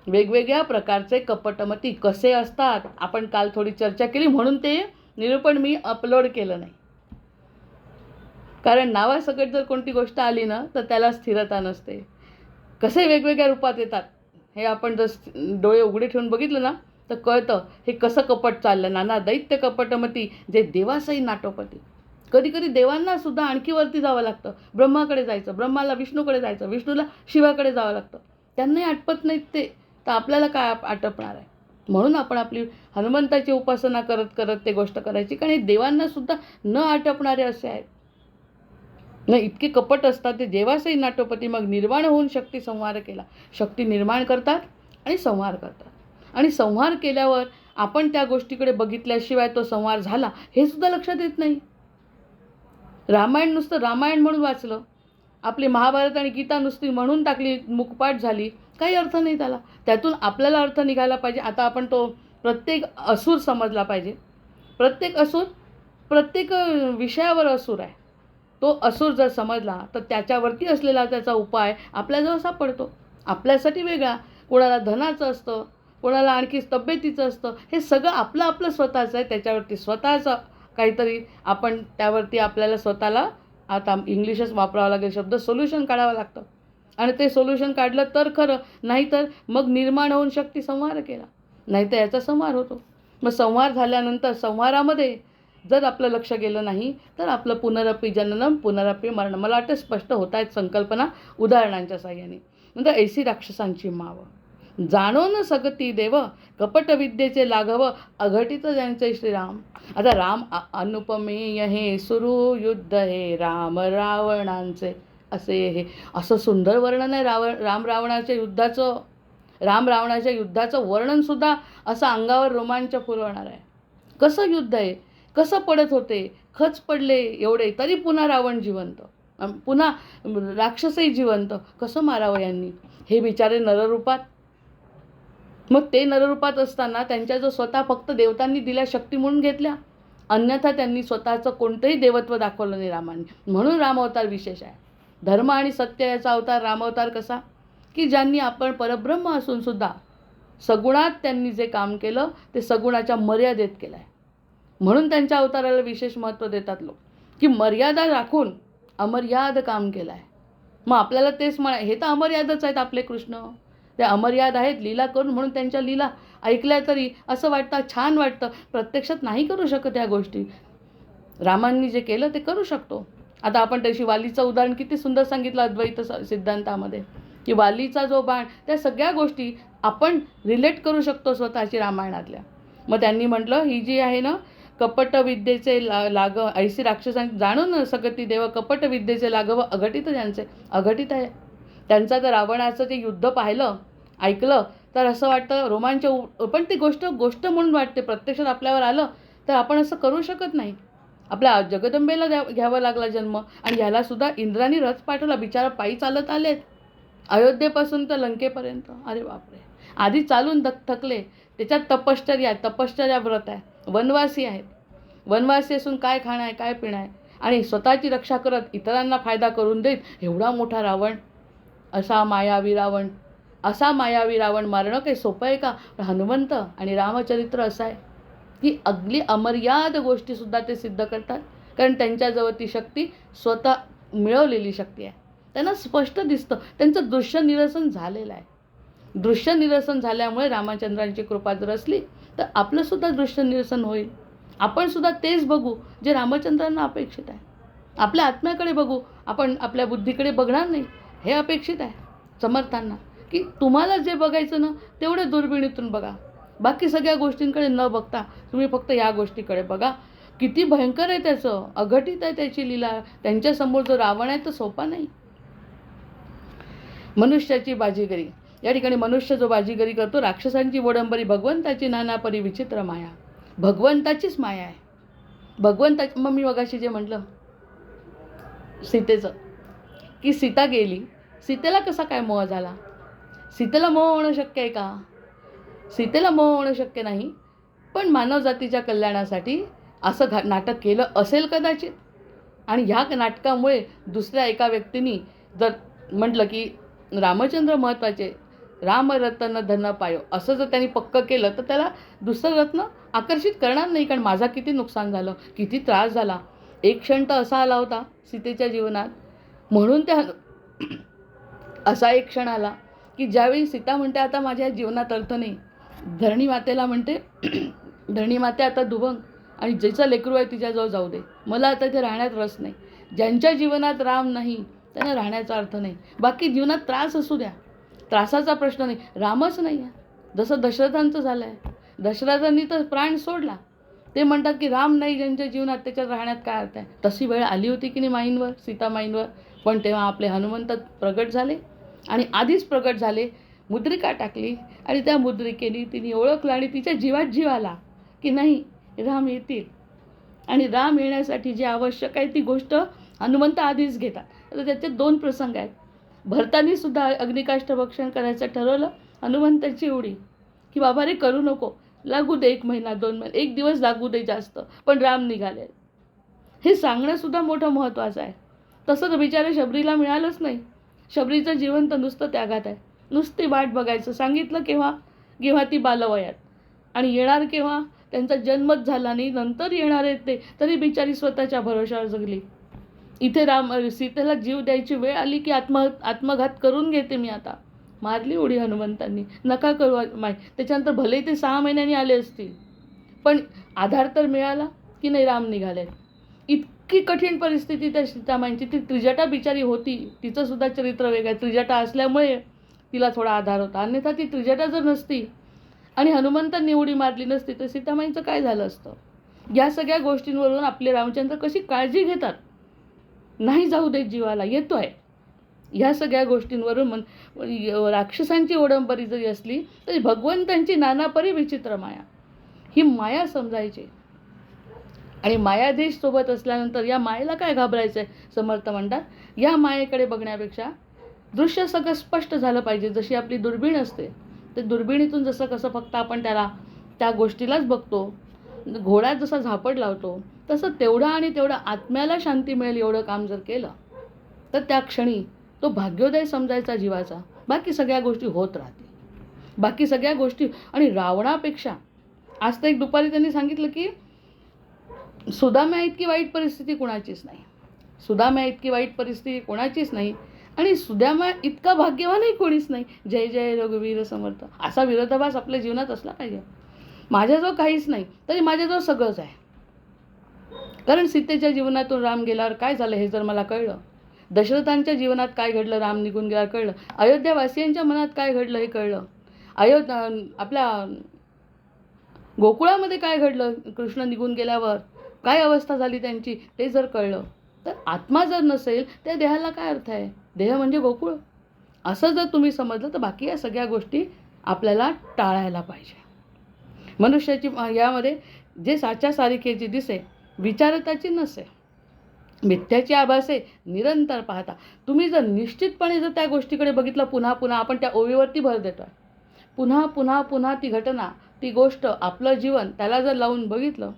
वेगवेगळ्या प्रकारचे कपटमती कसे असतात आपण काल थोडी चर्चा केली, म्हणून ते निरूपण मी अपलोड केलं नाही. कारण नावासकट जर कोणती गोष्ट आली ना तर त्याला स्थिरता नसते. कसे वेगवेगळ्या रूपात येतात हे आपण जर डोळे उघडे ठेवून बघितलं ना तर कळतं हे कसं कपट चाललं. नाना दैत्य कपटमती जे देवासही नाटोपती. कधी कधी देवांना सुद्धा आणखी वरती जावं लागतं. ब्रह्माकडे जायचं, ब्रह्माला विष्णूकडे जायचं, विष्णूला शिवाकडे जावं लागतं. त्यांनाही आटपत नाहीत ते, तर आपल्याला काय आटपणार आहे? म्हणून आपण आपली हनुमंताची उपासना करत करत ते गोष्ट करायची. कारण हे देवांना सुद्धा न आटपणारे असे आहेत न. इतके कपट असतात ते देवासही नाटोपती. मग निर्माण होऊन शक्ती संहार केला. शक्ती निर्माण करतात आणि संहार करतात. आणि संहार केल्यावर आपण त्या गोष्टीकडे बघितल्याशिवाय तो संहार झाला हे सुद्धा लक्षात येत नाही. रामायण नुसतं रामायण म्हणून वाचलं, आपली महाभारत आणि गीता नुसती म्हणून टाकली, मुखपाठ झाली, काही अर्थ नाही त्याला. त्यातून आपल्याला अर्थ निघायला पाहिजे. आता आपण तो प्रत्येक असुर समजला पाहिजे. प्रत्येक असुर प्रत्येक विषयावर असुर आहे. तो असुर जर समजला तर त्याच्यावरती असलेला त्याचा उपाय आपल्याजवळ सापडतो. आपल्यासाठी वेगळा, कोणाला धनाचं असतं, कोणाला आणखी तब्येतीचं असतं. हे सगळं आपलं आपलं स्वतःचं आहे. त्याच्यावरती स्वतःचं काहीतरी आपण त्यावरती आपल्याला स्वतःला, आता इंग्लिशच वापरावा लागेल शब्द, सोल्युशन काढावं लागतं. आणि ते सोल्युशन काढलं तर खरं, नाहीतर मग निर्माण होऊन शक्ती संहार केला, नाहीतर याचा संहार होतो. मग संहार झाल्यानंतर संहारामध्ये जर आपलं लक्ष गेलं नाही तर आपलं पुनरपी जननम पुनरपी मरण. मला वाटतं स्पष्ट होत आहेत संकल्पना उदाहरणांच्या साह्याने. नंतर ऐसी राक्षसांची माव, जाणो न सगती देव, कपटविद्येचे लाघव, अघटित ज्यांचे श्रीराम. आता राम अनुपमेय हे सुरू युद्ध हे राम रावणांचे, असे हे असं सुंदर वर्णन आहे राम रावणाच्या युद्धाचं. राम रावणाच्या युद्धाचं वर्णनसुद्धा असं अंगावर रोमांच फुलवणार आहे. कसं युद्ध आहे, कसं पडत होते, खच पडले एवढे तरी पुन्हा रावण जिवंत, पुन्हा राक्षसही जिवंत. कसं मारावं यांनी, हे बिचारे नररूपात. मग ते नररूपात असताना त्यांच्या जो स्वतः फक्त देवतांनी दिल्या शक्ती म्हणून घेतल्या, अन्यथा त्यांनी स्वतःचं कोणतंही देवत्व दाखवलं नाही रामाने. म्हणून राम अवतार विशेष आहे. धर्म आणि सत्य याचा अवतार राम अवतार कसा की ज्यांनी आपण परब्रह्म असून सुद्धा सगुणात त्यांनी जे काम केलं ते सगुणाच्या मर्यादेत केलं आहे. म्हणून त्यांच्या अवताराला विशेष महत्त्व देतात लोक, की मर्यादा राखून अमर्याद काम केलं आहे. मग आपल्याला तेच हे तर अमर्यादच आहेत आपले कृष्ण, ते अमर्याद आहेत लीला करून. म्हणून त्यांच्या लीला ऐकल्या तरी असं वाटतं, छान वाटतं. प्रत्यक्षात नाही करू शकत या गोष्टी. रामांनी जे केलं ते करू शकतो. आता आपण त्याशी वालीचं उदाहरण किती सुंदर सांगितलं अद्वैत सिद्धांतामध्ये, की वालीचा जो बाण, त्या सगळ्या गोष्टी आपण रिलेट करू शकतो स्वतःची रामायणातल्या. मग त्यांनी म्हटलं, ही जी आहे ना कपट विद्येचे लाग ऐसी राक्षसांची जाणून सकती देव कपट विद्येचे लाघव अघटित ज्यांचे. अघटित आहे त्यांचा. तर रावणाचं ते युद्ध पाहिलं ऐकलं तर असं वाटतं रोमांच. पण ती गोष्ट म्हणून वाटते. प्रत्यक्षात आपल्यावर आलं तर आपण असं करू शकत नाही. आपल्या जगदंबेला घ्यावा लागला जन्म, आणि यालासुद्धा इंद्राने रथ पाठवला. बिचारा पायी चालत आलेत अयोध्येपासून तर लंकेपर्यंत. अरे बापरे, आधी चालून थकले. त्याच्यात तपश्चर्या व्रत आहे. वनवासी आहेत. वनवासी असून काय खाणं आहे, काय पिणं आहे, आणि स्वतःची रक्षा करत इतरांना फायदा करून देत एवढा मोठा रावण. असा मायावी रावण मारणं काही सोपं आहे का? हनुमंत आणि रामचरित्र असं आहे की अगदी अमर्याद गोष्टीसुद्धा ते सिद्ध करतात. कारण त्यांच्याजवळ ती शक्ती स्वतः मिळवलेली शक्ती आहे. त्यांना स्पष्ट दिसतं. त्यांचं दृश्य निरसन झालेलं आहे. दृश्य निरसन झाल्यामुळे रामचंद्रांची कृपा जर असली तर आपलंसुद्धा दृश्य निरसन होईल. आपण सुद्धा तेच बघू जे रामचंद्रांना अपेक्षित आहे. आपल्या आत्म्याकडे बघू, आपण आपल्या बुद्धीकडे बघणार नाही. हे अपेक्षित आहे समर्थांना, की तुम्हाला जे बघायचं ना तेवढे दुर्बिणीतून बघा. बाकी सगळ्या गोष्टींकडे न बघता तुम्ही फक्त या गोष्टीकडे बघा. किती भयंकर आहे त्याचं, अघटित आहे त्याची लीला. त्यांच्यासमोर जो रावण आहे तो सोपा नाही. मनुष्याची बाजीगरी. या ठिकाणी मनुष्य जो बाजीगरी करतो, राक्षसांची वडंबरी, भगवंताची नानापरी विचित्र माया. भगवंताचीच माया आहे. भगवंताची. मग मी मगाशी जे म्हटलं सीतेचं, की सीता गेली, सीतेला कसा काय मोह झाला? सीतेला मोह होणं शक्य आहे का? सीतेला मोह होणं शक्य नाही. पण मानवजातीच्या कल्याणासाठी असं नाटक केलं असेल कदाचित. आणि ह्या नाटकामुळे दुसऱ्या एका व्यक्तीने जर म्हटलं की रामचंद्र महत्त्वाचे, रामरत्न धन पायो, असं जर त्यांनी पक्क केलं तर त्याला दुसरं रत्न आकर्षित करणार नाही. कारण माझा किती नुकसान झालं, किती त्रास झाला. एक क्षण तर असा आला होता सीतेच्या जीवनात. म्हणून त्या असा एक क्षण आला की ज्यावेळी सीता म्हणते आता माझ्या जीवनात अर्थ नाही. धरणी मातेला म्हणते धरणी माते आता दुभंग, आणि ज्याचं लेकरू आहे तिच्याजवळ जाऊ दे. मला आता इथे राहण्यात रस नाही. ज्यांच्या जीवनात राम नाही त्यांना राहण्याचा अर्थ नाही. बाकी जीवनात त्रास असू द्या, त्रासाचा प्रश्न नाही. रामच नाही आहे. जसं दशरथांचं झालं आहे. दशरथांनी तर प्राण सोडला. ते म्हणतात की राम नाही ज्यांच्या जीवनात त्याच्यात राहण्यात काय अर्थ आहे. तशी वेळ आली होती की नाही माईंवर, सीतामाईंवर. पण तेव्हा आपले हनुमंत प्रगट झाले, आणि आधीच प्रगट झाले. मुद्रिका टाकली, आणि त्या मुद्रिकेने तिने ओळखलं, आणि तिच्या जीवात जीव आला की नाही राम येतील. आणि राम येण्यासाठी जे आवश्यक आहे ती गोष्ट हनुमंत आधीच घेतात. आता त्याचे 2 प्रसंग आहेत. भरतानी सुद्धा अग्निकाष्ठ भक्षण करायचं ठरवलं. हनुमंताची उडी की बाबा रे करू नको, लागू दे 1 महिना 2 महिने, 1 दिवस लागू दे जास्त, पण राम निघाले. हे सांगणंसुद्धा मोठं महत्त्वाचं आहे. तसं तर बिचारे शबरीला मिळालंच नाही. शबरीचं जीवन तर नुसतं त्यागात आहे. नुसती वाट बघायचं. सांगितलं केव्हा ती बालवयात, आणि येणार केव्हा त्यांचा जन्मच झाला नाही, नंतर येणार आहेत ते, तरी बिचारी स्वतःच्या भरोशावर जगली. इथे सीतेला जीव द्यायची वेळ आली की आत्मघात करून घेते मी आता. मारली उडी हनुमंतांनी. नका करू माय. त्याच्यानंतर भले ते 6 महिन्यांनी आले असतील, पण आधार तर मिळाला की नाही राम निघालेत. इतकी कठीण परिस्थिती त्या सीतामाईंची. ती त्रिजटा बिचारी होती, तिचंसुद्धा चरित्र वेगळं आहे. त्रिजटा असल्यामुळे तिला थोडा आधार होता. अन्यथा ती त्रिजटा जर नसती आणि हनुमंतांनी उडी मारली नसती तर सीतामाईंचं काय झालं असतं. या सगळ्या गोष्टींवरून आपले रामचंद्र कशी काळजी घेतात, नाही जाऊ देत जीवाला, येतो आहे. ह्या सगळ्या गोष्टींवरून राक्षसांची ओडंबरी जरी असली तरी भगवंतांची नानापरी विचित्र माया, ही माया समजायची. आणि मायाधीश सोबत असल्यानंतर या मायेला काय घाबरायचं आहे. समर्थ म्हणतात या मायेकडे बघण्यापेक्षा दृश्य सगळं स्पष्ट झालं पाहिजे. जशी आपली दुर्बीण असते, ते दुर्बिणीतून जसं कसं फक्त आपण त्या गोष्टीलाच बघतो, घोड्यात जसा झापड लावतो, तसं तेवढा आणि तेवढा आत्म्याला शांती मिळेल एवढं काम जर केलं तर त्या क्षणी तो भाग्योदय समजायचा जीवाचा. बाकी सगळ्या गोष्टी होत राहतील. बाकी सगळ्या गोष्टी. आणि रावणापेक्षा आज तर एक दुपारी त्यांनी सांगितलं की सुदाम्या इतकी वाईट परिस्थिती कोणाचीच नाही. सुदाम्या इतकी वाईट परिस्थिती कोणाचीच नाही आणि सुदाम्या इतका भाग्यवानही कोणीच नाही. जय जय रघुवीर समर्थ असा विरोधाभास आपल्या जीवनात असला पाहिजे. माझ्याजवळ काहीच नाही तरी माझ्याजवळ सगळंच आहे. कारण सीतेच्या जीवनातून राम गेल्यावर काय झालं हे जर मला कळलं, दशरथांच्या जीवनात काय घडलं राम निघून गेल्यावर कळलं, अयोध्यावासियांच्या मनात काय घडलं हे कळलं, आपल्या गोकुळामध्ये काय घडलं कृष्ण निघून गेल्यावर काय अवस्था झाली त्यांची ते जर कळलं, तर आत्मा जर नसेल त्या देहाला काय अर्थ आहे. देह म्हणजे गोकुळ असं जर तुम्ही समजलं तर बाकी या सगळ्या गोष्टी आपल्याला टाळायला पाहिजे. मनुष्याची यामध्ये जे साच्या सारिखेची दिसे विचारताची नसे, मिथ्याची आभासे निरंतर पाहता. तुम्ही जर निश्चितपणे जर त्या गोष्टीकडे बघितलं पुन्हा पुन्हा, आपण त्या ओवीवरती भर देतो आहे, पुन्हा पुन्हा पुन्हा ती घटना ती गोष्ट आपलं जीवन त्याला जर लावून बघितलं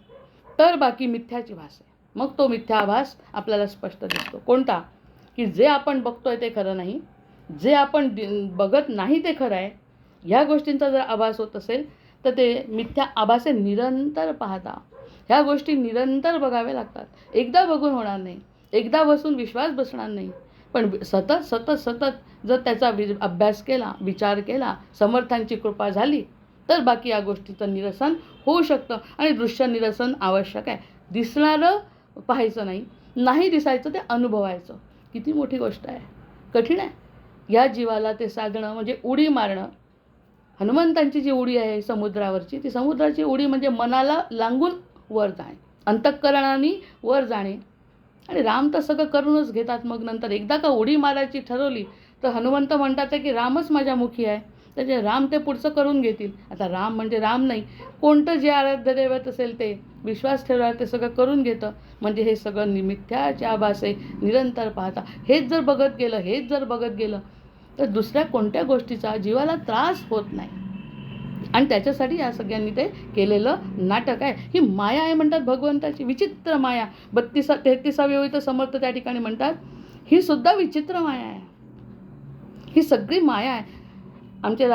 तर बाकी मिथ्याची भास आहे. मग तो मिथ्याभास आपल्याला स्पष्ट दिसतो. कोणता? की जे आपण बघतोय ते खरं नाही, जे आपण बघत नाही ते खरं आहे. ह्या गोष्टींचा जर आभास होत असेल तर ते मिथ्या आभासे निरंतर पाहता. ह्या गोष्टी निरंतर बघाव्या लागतात. एकदा बघून होणार नाही, एकदा बसून विश्वास बसणार नाही, पण सतत सतत सतत जर त्याचा अभ्यास केला, विचार केला, समर्थांची कृपा झाली तर बाकी या गोष्टीचं निरसन होऊ शकतं. आणि दृश्य निरसन आवश्यक आहे. दिसणारं पाहायचं नाही, नाही दिसायचं ते अनुभवायचं. किती मोठी गोष्ट आहे, कठीण आहे. या जीवाला ते साधणं म्हणजे उडी मारणं. हनुमंतांची जी उडी आहे समुद्रावरची, ती समुद्राची उडी म्हणजे मनाला लांगून वर जाणे, अंतःकरणाने वर जाणे. आणि राम तर सगळं करूनच घेतात. मग नंतर एकदा का उडी मारायची ठरवली तर हनुमंत म्हणतात की रामच माझ्या मुखी आहे, त्याचे राम ते पुढचं करून घेतील. आता राम म्हणजे राम नाही, कोणतं जे आराध्य दैवत असेल ते विश्वास ठेवल्यावर ते सगळं करून घेतं. म्हणजे हे सगळं मिथ्याच्या आभासे निरंतर पाहता. हेच जर बघत गेलं तर दुसऱ्या कोणत्या गोष्टीचा जीवाला त्रास होत नाही. आणि त्याच्यासाठी या सगळ्यांनी ते केलेलं नाटक आहे. ही माया आहे म्हणतात भगवंताची, विचित्र माया. 33व्या ओळीत समर्थ त्या ठिकाणी म्हणतात ही सुद्धा विचित्र माया आहे, ही सगळी माया आहे. आमचे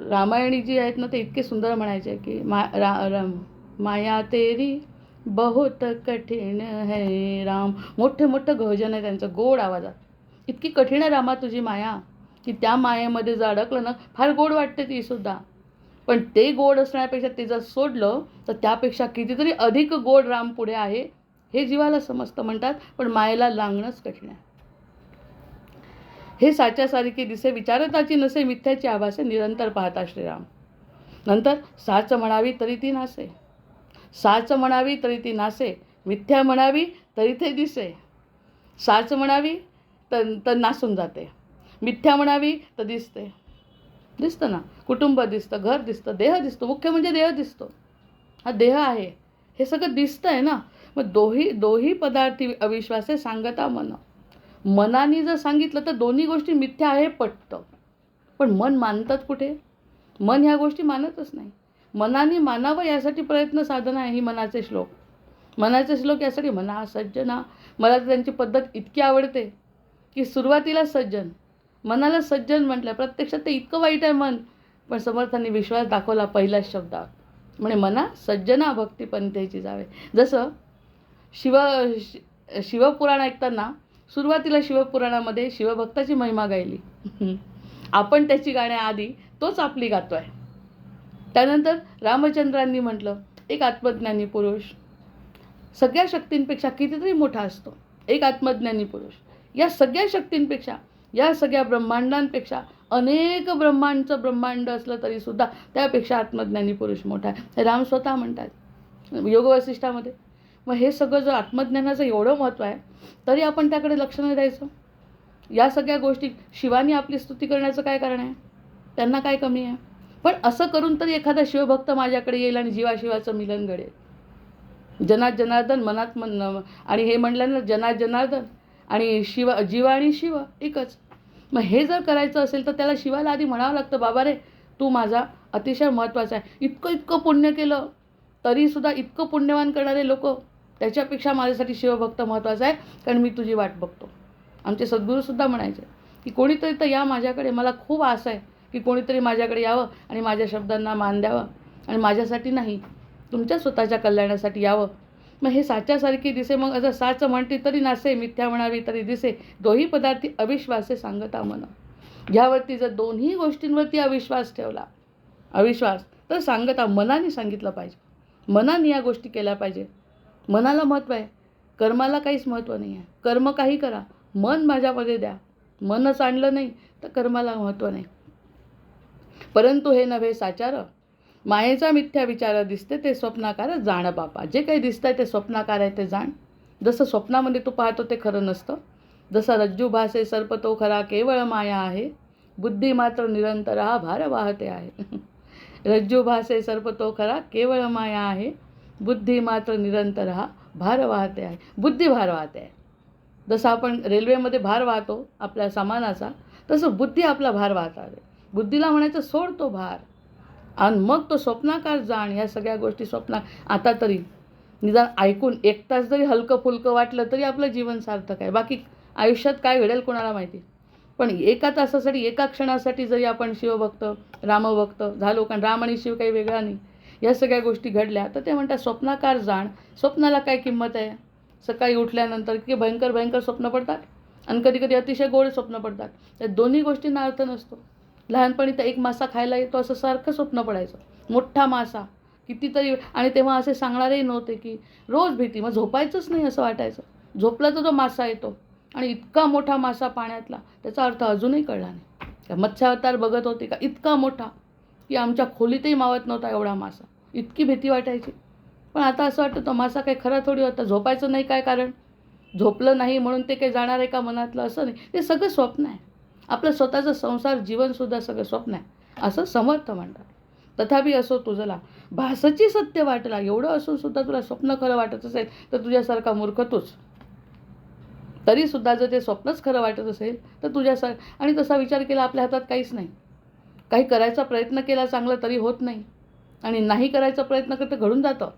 रामायणी जी आहेत ना ते इतके सुंदर म्हणायचे की माया तेरी बहुत कठीण है राम. मोठे मोठं गहजन आहे त्यांचं गोड आवाजात. इतकी कठीण आहे रामा तुझी माया की त्या मायेमध्ये जर अडकलं ना फार गोड वाटते ती सुद्धा. पण ते गोड असण्यापेक्षा ते जर सोडलं तर त्यापेक्षा कितीतरी अधिक गोड राम पुढे आहे हे जीवाला समजतं. म्हणतात पण मायेला लागणंच कठीण आहे. हे साच्यासारखी दिसे विचारताची नसे, मिथ्याची आभासे निरंतर पाहता श्रीराम. नंतर साच म्हणावी तरी ती नासे, साच म्हणावी तरी ती नासे, मिथ्या म्हणावी तरी ते दिसे. साच म्हणावी तर नासून जाते, मिथ्या म्हणावी तर दिसतं ना. कुटुंब दिसतं, घर दिसतं, देह दिसतो. मुख्य म्हणजे देह दिसतो. हा देह आहे, हे सगळं दिसतं आहे ना. मग दोही पदार्थी अविश्वासे सांगता मनाने जर सांगितलं तर दोन्ही गोष्टी मिथ्या आहे पटतं. पण मन मानतात कुठे? मन ह्या गोष्टी मानतच नाही. मनाने मानावं यासाठी प्रयत्न साधना आहे ही मनाचे श्लोक. मनाचे श्लोक यासाठी म्हणा सज्जना. मला तर त्यांची पद्धत इतकी आवडते की सुरुवातीला सज्जन, मनाला सज्जन म्हटलं, प्रत्यक्षात ते इतकं वाईट आहे मन. पण समर्थांनी विश्वास दाखवला पहिल्याच शब्दात, म्हणे मना सज्जना भक्ती पंथेची जावे. जसं शिवपुराण ऐकताना सुरुवातीला शिवपुराणामध्ये शिवभक्ताची महिमा गायली. आपण त्याची गाण्याआधी तोच आपली गातो आहे. त्यानंतर रामचंद्रांनी म्हटलं एक आत्मज्ञानी पुरुष सगळ्या शक्तींपेक्षा कितीतरी मोठा असतो. एक आत्मज्ञानी पुरुष या सगळ्या शक्तींपेक्षा, या सगळ्या ब्रह्मांडांपेक्षा, अनेक ब्रह्मांड असलं तरीसुद्धा त्यापेक्षा आत्मज्ञानी पुरुष मोठा आहे, हे राम स्वतः म्हणतात योगवसिष्ठामध्ये. मग हे सगळं जर आत्मज्ञानाचं एवढं महत्त्व आहे तरी आपण त्याकडे लक्ष नाही द्यायचं. या सगळ्या गोष्टी शिवानी आपली स्तुती करण्याचं काय कारण आहे? त्यांना काय कमी आहे? पण असं करून तरी एखादा शिवभक्त माझ्याकडे येईल आणि जीवाशिवाचं मिलन घडेल. जनात जनार्दन मनात आणि हे म्हणलं ना जनात जनार्दन आणि जीव आणि शिव एकच. मग हे जर करायचं असेल तर त्याला शिवाला आधी म्हणावं लागतं बाबा रे तू माझा अतिशय महत्त्वाचा आहे. इतकं पुण्य केलं तरीसुद्धा इतकं पुण्यवान करणारे लोक, त्याच्यापेक्षा माझ्यासाठी शिवभक्त महत्त्वाचा आहे कारण मी तुझी वाट बघतो. आमचे सद्गुरूसुद्धा म्हणायचे की कोणीतरी तर या माझ्याकडे, मला खूप आस आहे की कोणीतरी माझ्याकडे यावं आणि माझ्या शब्दांना मान द्यावं आणि माझ्यासाठी नाही, तुमच्या स्वतःच्या कल्याणासाठी यावं. मग हे साच्यासारखी दिसे, मग असं साच म्हणते तरी नासे, मिथ्या म्हणावी तरी दिसे, दोही पदार्थी अविश्वासे सांगता मन. ह्यावरती जर दोन्ही गोष्टींवरती अविश्वास ठेवला, अविश्वास, तर सांगता मनाने सांगितलं पाहिजे. मनाने या गोष्टी केल्या पाहिजे. मनाला महत्त्व आहे, कर्माला काहीच महत्त्व नाही आहे. कर्म काही करा, मन माझ्यामध्ये द्या. मनच आणलं नाही तर कर्माला महत्त्व नाही. परंतु हे नव्हे साचार, मायेचा मिथ्या विचार दिसते ते स्वप्नाकार जाण बापा. जे काही दिसतंय ते स्वप्नाकार आहे ते जाण. जसं स्वप्नामध्ये तू पाहतो ते खरं नसतं. जसा रज्जू भासे सर्प तो खरा, केवळ माया आहे, बुद्धी मात्र निरंतर हा भार वाहते आहे. रज्जू भासे सर्प तो खरा, केवळ माया आहे, बुद्धी मात्र निरंतर हा भार वाहते आहे. बुद्धी भार वाहते आहे. जसं आपण रेल्वेमध्ये भार वाहतो आपल्या सामानाचा, तसं बुद्धी आपला भार वाहत आहे. बुद्धीला म्हणायचं सोड तो भार, आणि मग तो स्वप्नाकार जाण. ह्या सगळ्या गोष्टी स्वप्ना. आता तरी निदान ऐकून 1 तास जरी हलकं फुलकं वाटलं तरी आपलं जीवन सार्थक आहे. बाकी आयुष्यात काय घडेल कोणाला माहिती. पण 1 तासासाठी, 1 क्षणासाठी जरी आपण शिवभक्त, रामभक्त झालो, कारण राम आणि शिव काही वेगळा नाही, या सगळ्या गोष्टी घडल्या, तर ते म्हणतात स्वप्नाकार जाण. स्वप्नाला काय किंमत आहे. सकाळी उठल्यानंतर की भयंकर भयंकर स्वप्न पडतात आणि कधी कधी अतिशय गोड स्वप्न पडतात. त्या दोन्ही गोष्टींना अर्थ नसतो. लहानपणी तर 1 मासा खायला येतो असं सारखं स्वप्न पडायचं, मोठा मासा कितीतरी. आणि तेव्हा असे सांगणारेही नव्हते की रोज भीती, मग झोपायचंच नाही असं वाटायचं. झोपला तर तो मासा येतो आणि इतका मोठा मासा पाण्यातला, त्याचा अर्थ अजूनही कळला नाही. त्या मत्स्यावतार बघत होते का इतका मोठा की आमच्या खोलीतही मावत नव्हता एवढा मासा, इतकी भीती वाटायची. पण आता असं वाटतं तो मासा काही खरा थोडी होता. झोपायचं नाही काय कारण, झोपलं नाही म्हणून ते काही जाणार आहे का मनातलं, असं नाही. ते सगळं स्वप्न आहे. आपलं स्वतःचं संसार जीवनसुद्धा सगळं स्वप्न आहे असं समर्थ म्हणतात. तथापि असो तुझला भासची सत्य वाटला, एवढं असून सुद्धा तुला स्वप्न खरं वाटत असेल तर तुझ्यासारखा मूर्ख तूच. तरीसुद्धा जर ते स्वप्नच खरं वाटत असेल तर आणि तसा विचार केला आपल्या हातात काहीच नाही. काही करायचा प्रयत्न केला चांगला तरी होत नाही, आणि नाही करायचा प्रयत्न करता घडून जातं.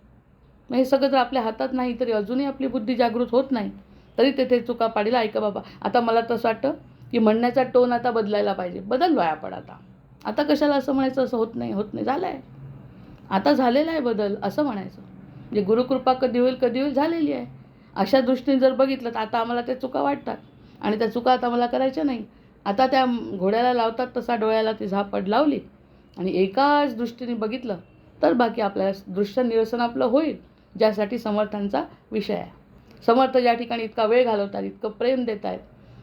मग हे सगळं जर आपल्या हातात नाही तरी अजूनही आपली बुद्धी जागृत होत नाही, तरी तेथे चुका पाडीला. ऐका बाबा, आता मला तसं वाटतं की म्हणण्याचा टोन आता बदलायला पाहिजे. बदललो आहे आपण आता कशाला असं म्हणायचं, असं होत नाही झालं आहे, आता झालेला आहे बदल असं म्हणायचं. म्हणजे गुरुकृपा कधी होईल झालेली आहे. अशा दृष्टीने जर बघितलं तर आता आम्हाला त्या चुका वाटतात आणि त्या चुका आता मला करायच्या नाही. आता त्या घोड्याला लावतात तसा डोळ्याला ती झापड लावली आणि एकाच दृष्टीने बघितलं तर बाकी आपल्याला दृश्य निरसन आपलं होईल, ज्यासाठी समर्थांचा विषय आहे. समर्थ ज्या ठिकाणी इतका वेळ घालवतात, इतकं प्रेम देत आहेत,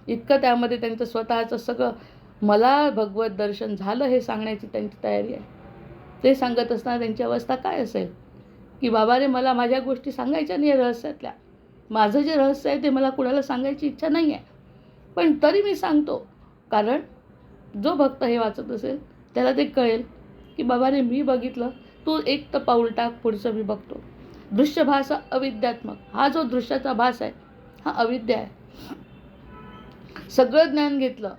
इतकं त्यामध्ये त्यांचं स्वतःचं सगळं मला भगवत दर्शन झालं हे सांगण्याची त्यांची तयारी आहे. ते सांगत असताना त्यांची अवस्था काय असेल की बाबा रे, मला माझ्या गोष्टी सांगायच्या नाही रहस्यातल्या. माझं जे रहस्य आहे ते मला कुणाला सांगायची इच्छा नाही आहे, पण तरी मी सांगतो. कारण जो भक्त हे वाचत असेल त्याला ते कळेल की बाबा रे, मी बघितलं, तू एक तर पाऊल टाक, पुढचं मी बघतो. दृश्यभास अविद्यात्मक, हा जो दृश्याचा भास आहे हा अविद्या आहे. सगळं ज्ञान घेतलं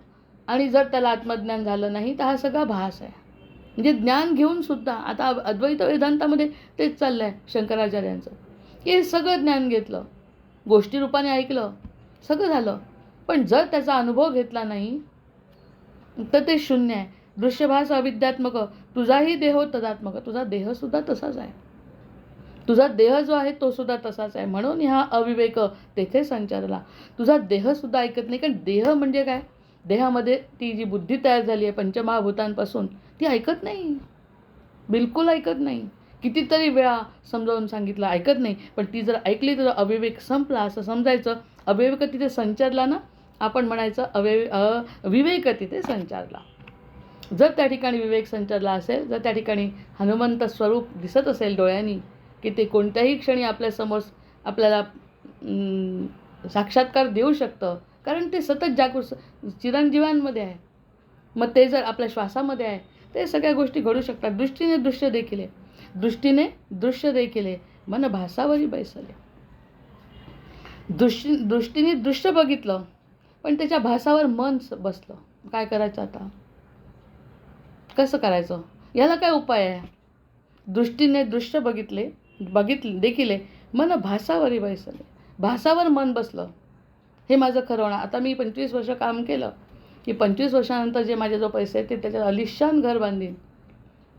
आणि जर त्याला आत्मज्ञान झालं नाही तर हा सगळा भास आहे. म्हणजे ज्ञान घेऊन सुद्धा आता अद्वैत वेदांतामध्ये तेच चाललं आहे शंकराचार्यांचं, की हे सगळं ज्ञान घेतलं, गोष्टी रूपाने ऐकलं, सगळं झालं, पण जर त्याचा अनुभव घेतला नाही तर ते शून्य आहे. दृश्यभास अविद्यात्मक, तुझाही देह तदात्मक, तुझा देहसुद्धा तसाच आहे. तुझा देह जो आहे तो सुद्धा तसाच आहे. म्हणून हा अविवेक तेथे संचारला. तुझा देहसुद्धा ऐकत नाही. कारण देह म्हणजे काय, देहामध्ये ती जी बुद्धी तयार झाली आहे पंचमहाभूतांपासून, ती ऐकत नाही, बिलकुल ऐकत नाही. कितीतरी वेळा समजावून सांगितलं, ऐकत नाही. पण ती जर ऐकली तर अविवेक संपला असं समजायचं. अविवेक तिथे संचारला ना, आपण म्हणायचं विवेक तिथे संचारला. जर त्या ठिकाणी विवेक संचारला असेल, जर त्या ठिकाणी हनुमंत स्वरूप दिसत असेल डोळ्यांनी, की ते कोणत्याही क्षणी आपल्यासमोर आपल्याला साक्षात्कार देऊ शकतं, कारण ते सतत जागृत चिरंजीवांमध्ये आहे. मग ते जर आपल्या श्वासामध्ये आहे, ते सगळ्या गोष्टी घडू शकतात. दृष्टीने दृश्य देखील आहे, दृष्टीने दृश्य देखील आहे, मन भासावरी बैसले. दृष्टीने दृश्य बघितलं पण त्याच्या भासावर मन बसलं. काय करायचं आता, कसं करायचं, याला काय उपाय आहे. दृष्टीने दृश्य बघितले देखील मन भासावरी बैसले, भासावर मन बसलं. हे माझं खरं होणार. आता मी 25 वर्ष काम केलं, की 25 वर्षानंतर जे माझ्याजवळ पैसे आहेत ते त्याच्यात आलिशान घर बांधीन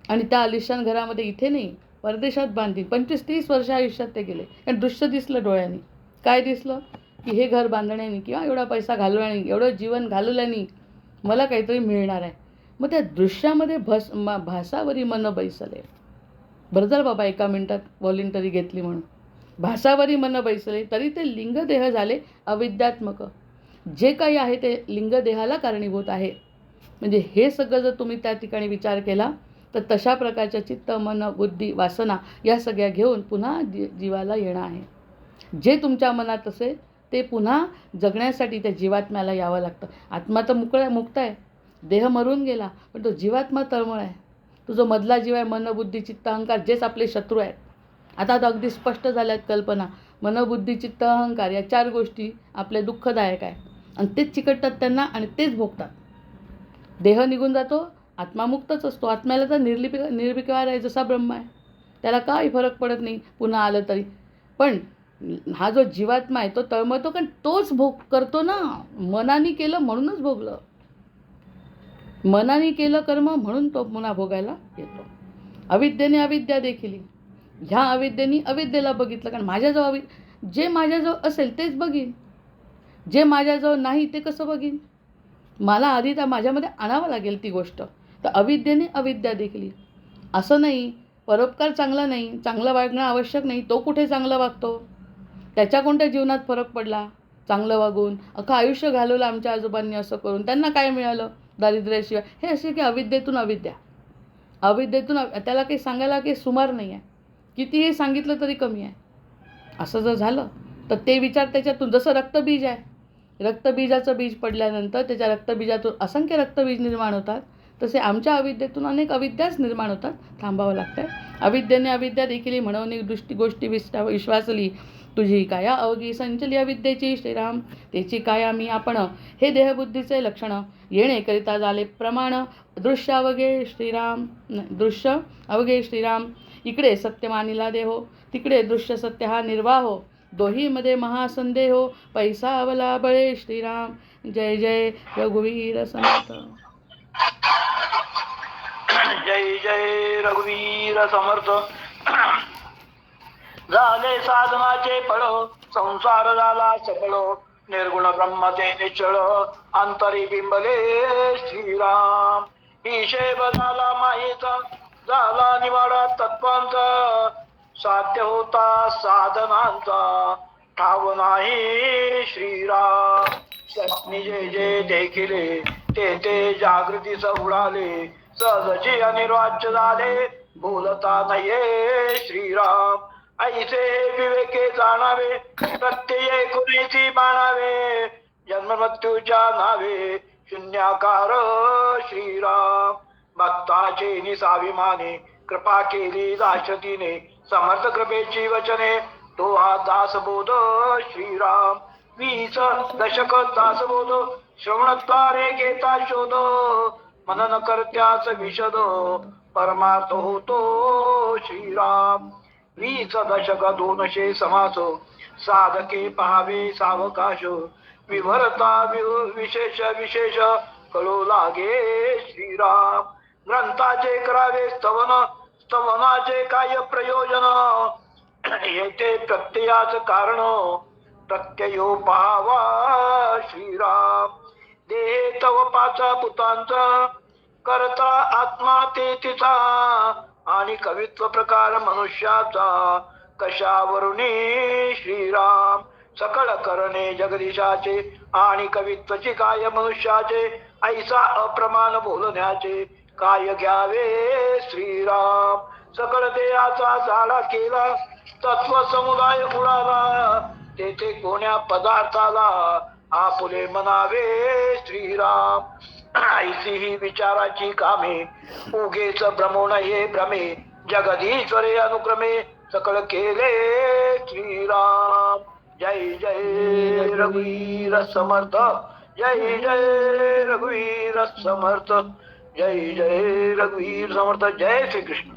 आणि त्या आलिशान घरामध्ये इथे नाही परदेशात बांधीन. 25-30 वर्ष आयुष्यात ते गेले आणि दृश्य दिसलं डोळ्यांनी. काय दिसलं की हे घर बांधण्याने किंवा एवढा पैसा घालवण्याने एवढं जीवन घालवल्याने मला काहीतरी मिळणार आहे. मग त्या दृश्यामध्ये भासावरी मन बैसले. बरं झालं बाबा एका मिनिटात व्हॉलिंटरी घेतली म्हणून. भासावरी मन बैसले तरी ते लिंगदेह झाले अविद्यात्मक. जे काही आहे ते लिंगदेहाला कारणीभूत आहे. म्हणजे हे सगळं जर तुम्ही त्या ठिकाणी विचार केला तर तशा प्रकारच्या चित्त मन बुद्धी वासना या सगळ्या घेऊन पुन्हा जीवाला येणं आहे. जे तुमच्या मनात असेल ते पुन्हा जगण्यासाठी त्या जीवात्म्याला यावं लागतं. आत्मा तर मुक्त आहे, देह मरून गेला, पण तो जीवात्मा तळमळ आहे. तो जो मधला जीव आहे मन बुद्धी चित्त अहंकार जेच आपले शत्रू आहेत. आता अगदी स्पष्ट झाल्यात कल्पना. मन बुद्धी चित्त अहंकार या 4 गोष्टी आपले दुःखदायक आहे आणि तेच चिकटतात त्यांना आणि तेच भोगतात. देह निघून जातो, आत्मा मुक्तच असतो. आत्म्याला तर निर्विकार आहे, जसा ब्रह्म आहे. त्याला काही फरक पडत नाही पुन्हा आलं तरी. पण हा जो जीवात्मा आहे तो तळमळतो, कारण तोच भोग करतो ना. मनाने केलं म्हणूनच भोगलं. मनाने केलं कर्म म्हणून तो पुन्हा भोगायला येतो. अविद्येने अविद्या देखील. ह्या अविद्येने अविद्येला बघितलं, कारण माझ्याजवळ जे माझ्याजवळ असेल तेच बघीन. जे माझ्याजवळ नाही ते कसं बघीन. मला आधी त्या माझ्यामध्ये आणावं लागेल ती गोष्ट. तर अविद्येने अविद्या देखील. असं नाही परोपकार चांगला नाही, चांगलं वागणं आवश्यक नाही. तो कुठे चांगलं वागतो, त्याच्या कोणत्या जीवनात फरक पडला चांगलं वागून. अख्खं आयुष्य घालवलं आमच्या आजोबांनी असं करून, त्यांना काय मिळालं दारिद्र्याशिवाय. हे असे की अविद्येतून अविद्या. अविद्येतून त्याला काही सांगायला काही सुमार नाही आहे. कितीही सांगितलं तरी कमी आहे. असं जर झालं तर ते विचार त्याच्यातून, जसं रक्तबीज आहे, रक्तबीजाचं बीज पडल्यानंतर त्याच्या रक्तबीजातून असंख्य रक्तबीज निर्माण होतात, तसे आमच्या अविद्येतून अनेक अविद्याच निर्माण होतात. थांबावं लागतं. अविद्येने अविद्या देखील म्हणून गोष्टी विश्वासली. तुझी काया अवघी संचली अविद्येची श्रीराम, त्याची काया मी आपण. हे देहबुद्धीचे लक्षण येणेकरिता झाले प्रमाण. दृश्य अवघे श्रीराम, दृश्य अवघे श्रीराम. इकडे सत्य मानिला देहो, तिकडे दृश्य सत्य हा निर्वाहो. दोहीमध्ये महासंदेहो, पैसा अवला बळे श्रीराम. जय जय रघुवीर समर्थ. जय जय रघुवीर समर्थ. झाले साधनाचे फळ, संसार झाला सफळ. निर्गुण ब्रह्मते निश्चळ, अंतरी बिंबले श्रीराम. हिशेब झाला मायेचा, झाला निवाडा तत्वांचा. साध्य होता साधनांचा, ठाव नाही श्रीराम. स्वप्नी जे जे देखिले, ते ते जागृतीस उडाले. सहजची अनिर्वाच्य झाले, बोलता नये श्रीराम. ऐसे विवेके जाणावे, प्रत्यय कुणीची मानावे. जन्म मृत्यूच्या नावे, शून्याकार श्रीराम. भक्ताचे निसाभिमाने, कृपा केली दाशतीने. समर्थ कृपेची वचने, तो हा दासबोध श्रीराम. 20 दशक दासबोध, श्रवणद्वारे घेता शोध. मनन करत्यास विशद, परमार्थ होतो श्रीराम. 20 दशक 200 समास, साधके पहावे सावकाश. विवरता विशेष विशेष, कळू लागे श्रीराम. ग्रंथाचे करावे स्तवन, स्तवनाचे काय प्रयोजन. येथे प्रत्ययाच कारण, प्रत्ययो पहावा श्रीराम. देह तव 5 भूतांचा, करता आत्मा ते तिचा. आणि कवित्व प्रकार मनुष्याचा, कशावरुनी श्रीराम. सकळ करणे जगदीशाचे, आणि कवित्वची काय मनुष्याचे. ऐसा अप्रमाण बोलण्याचे, काय घ्यावे श्रीराम. सकळ देहाचा झाला केला, तत्व समुदाय उडाला. तेथे कोण्या पदार्थाला, आपुले म्हणावे श्रीराम. ऐसी ही विचाराची कामे, उगेच भ्रमो हे भ्रमे. जगदीश्वरे अनुक्रमे, सकळ केले श्रीराम. जय जय रघुवीर समर्थ. जय जय रघुवीर समर्थ. जय जय रघुवीर समर्थ. जय श्री कृष्ण.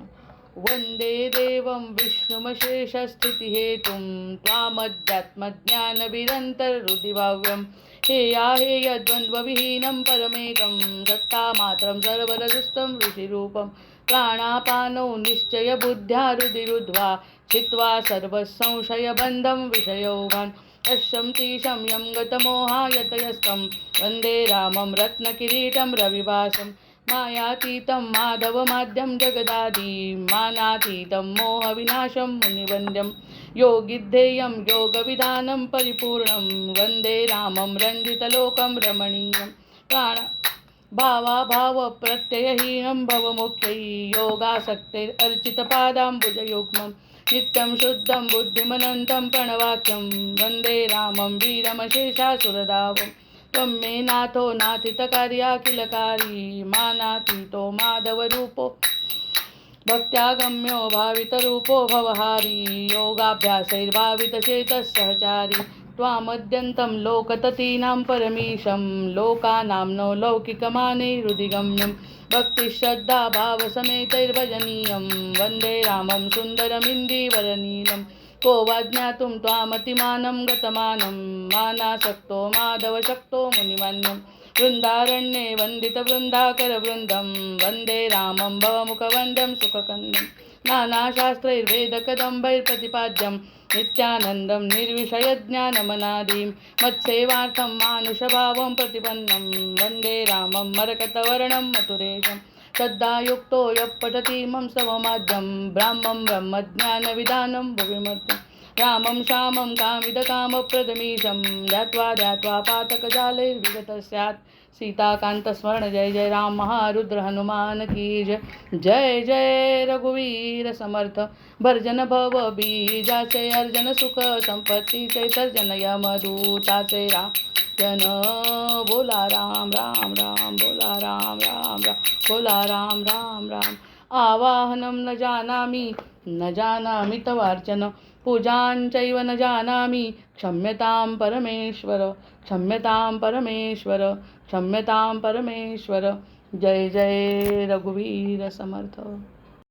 वन्दे देवं विष्णुमशेषस्थितिहेतुं त्वामध्यात्मज्ञानविदन्तर्हृदिभाव्यं हेयाहेयद्वन्द्वविहीनं परमेकं दत्तामात्रं सर्वरजस्तं ऋषिरूपं प्राणापानौ निश्चयबुद्ध्या हृदिरुद्ध्वा छित्त्वा सर्वसंशयबन्धं विषयोगान् पश्यन्तीशं यं गतमोहायतयस्तं वन्दे रामं रत्नकिरीटं रविवासं मायातीतं माधवमाद्यं जगदादिं मानातीतं मोहविनाशं मुनिवन्द्यं योगिद्धेयं योगविधानं परिपूर्णं वन्दे रामं रञ्जितलोकं रमणीयं प्राण भावाभावप्रत्ययहीनं भवमुख्यै योगासक्तेरर्चितपादाम्बुजयुग्मं नित्यं शुद्धं बुद्धिमनन्तं प्रणवाक्यं वन्दे रामं वीरमशेषासुरधावम् त्वं मे नाथो नाथितकार्याखिलकारी मानातीतो माधवरूपो भक्त्यागम्यो भावितरूपो भवहारी योगाभ्यासैर्भावितचेतः सहचारी त्वामद्यन्तं लोकततीनां परमीशं लोकानां नो लौकिकमाने हृदि गम्यं भक्तिश्रद्धा भावसमेतैर्भजनीयं वन्दे रामं सुन्दरमिन्दीवरनीलं को वा ज्ञातुं त्वामतिमानं गतमानं मानासक्तो माधवशक्तो मुनिमान्यं वृन्दारण्ये वन्दितवृन्दाकरवृन्दं वन्दे रामं भवमुखवन्द्यं सुखकन्दं नानाशास्त्रैर्वेदकदम्बैर्प्रतिपाद्यं नित्यानन्दं निर्विषयज्ञानमनादिं मत्सेवार्थं मानुषभावं प्रतिपन्नं वन्दे रामं मरकतवर्णं मथुरेशं श्रद्धायुक्तो यः पठति मम स्तवमाद्यं ब्राह्मं ब्रह्मज्ञानविधानं भुविमर्त्यं रामं श्यामं कामिदकामप्रदमीशं ध्यात्वा ध्यात्वा पातकजालैर्विगतः स्यात् सीताकान्तस्मरण जय जय राम महारुद्र हनुमान की जय जय जय रघुवीर समर्थ भर्जन भव बीजाचे अर्जन सुख संपत्तीचे तर्जन यमदूताचे जन बोला राम राम राम बोला राम राम राम बोला राम राम राम आवाहनं न जानामि तवार्चन पूजाञ्चैव न जानामि क्षम्यतां परमेश्वर क्षम्यतां परमेश्वर क्षम्यतां परमेश्वर जय जय रघुवीर समर्थ।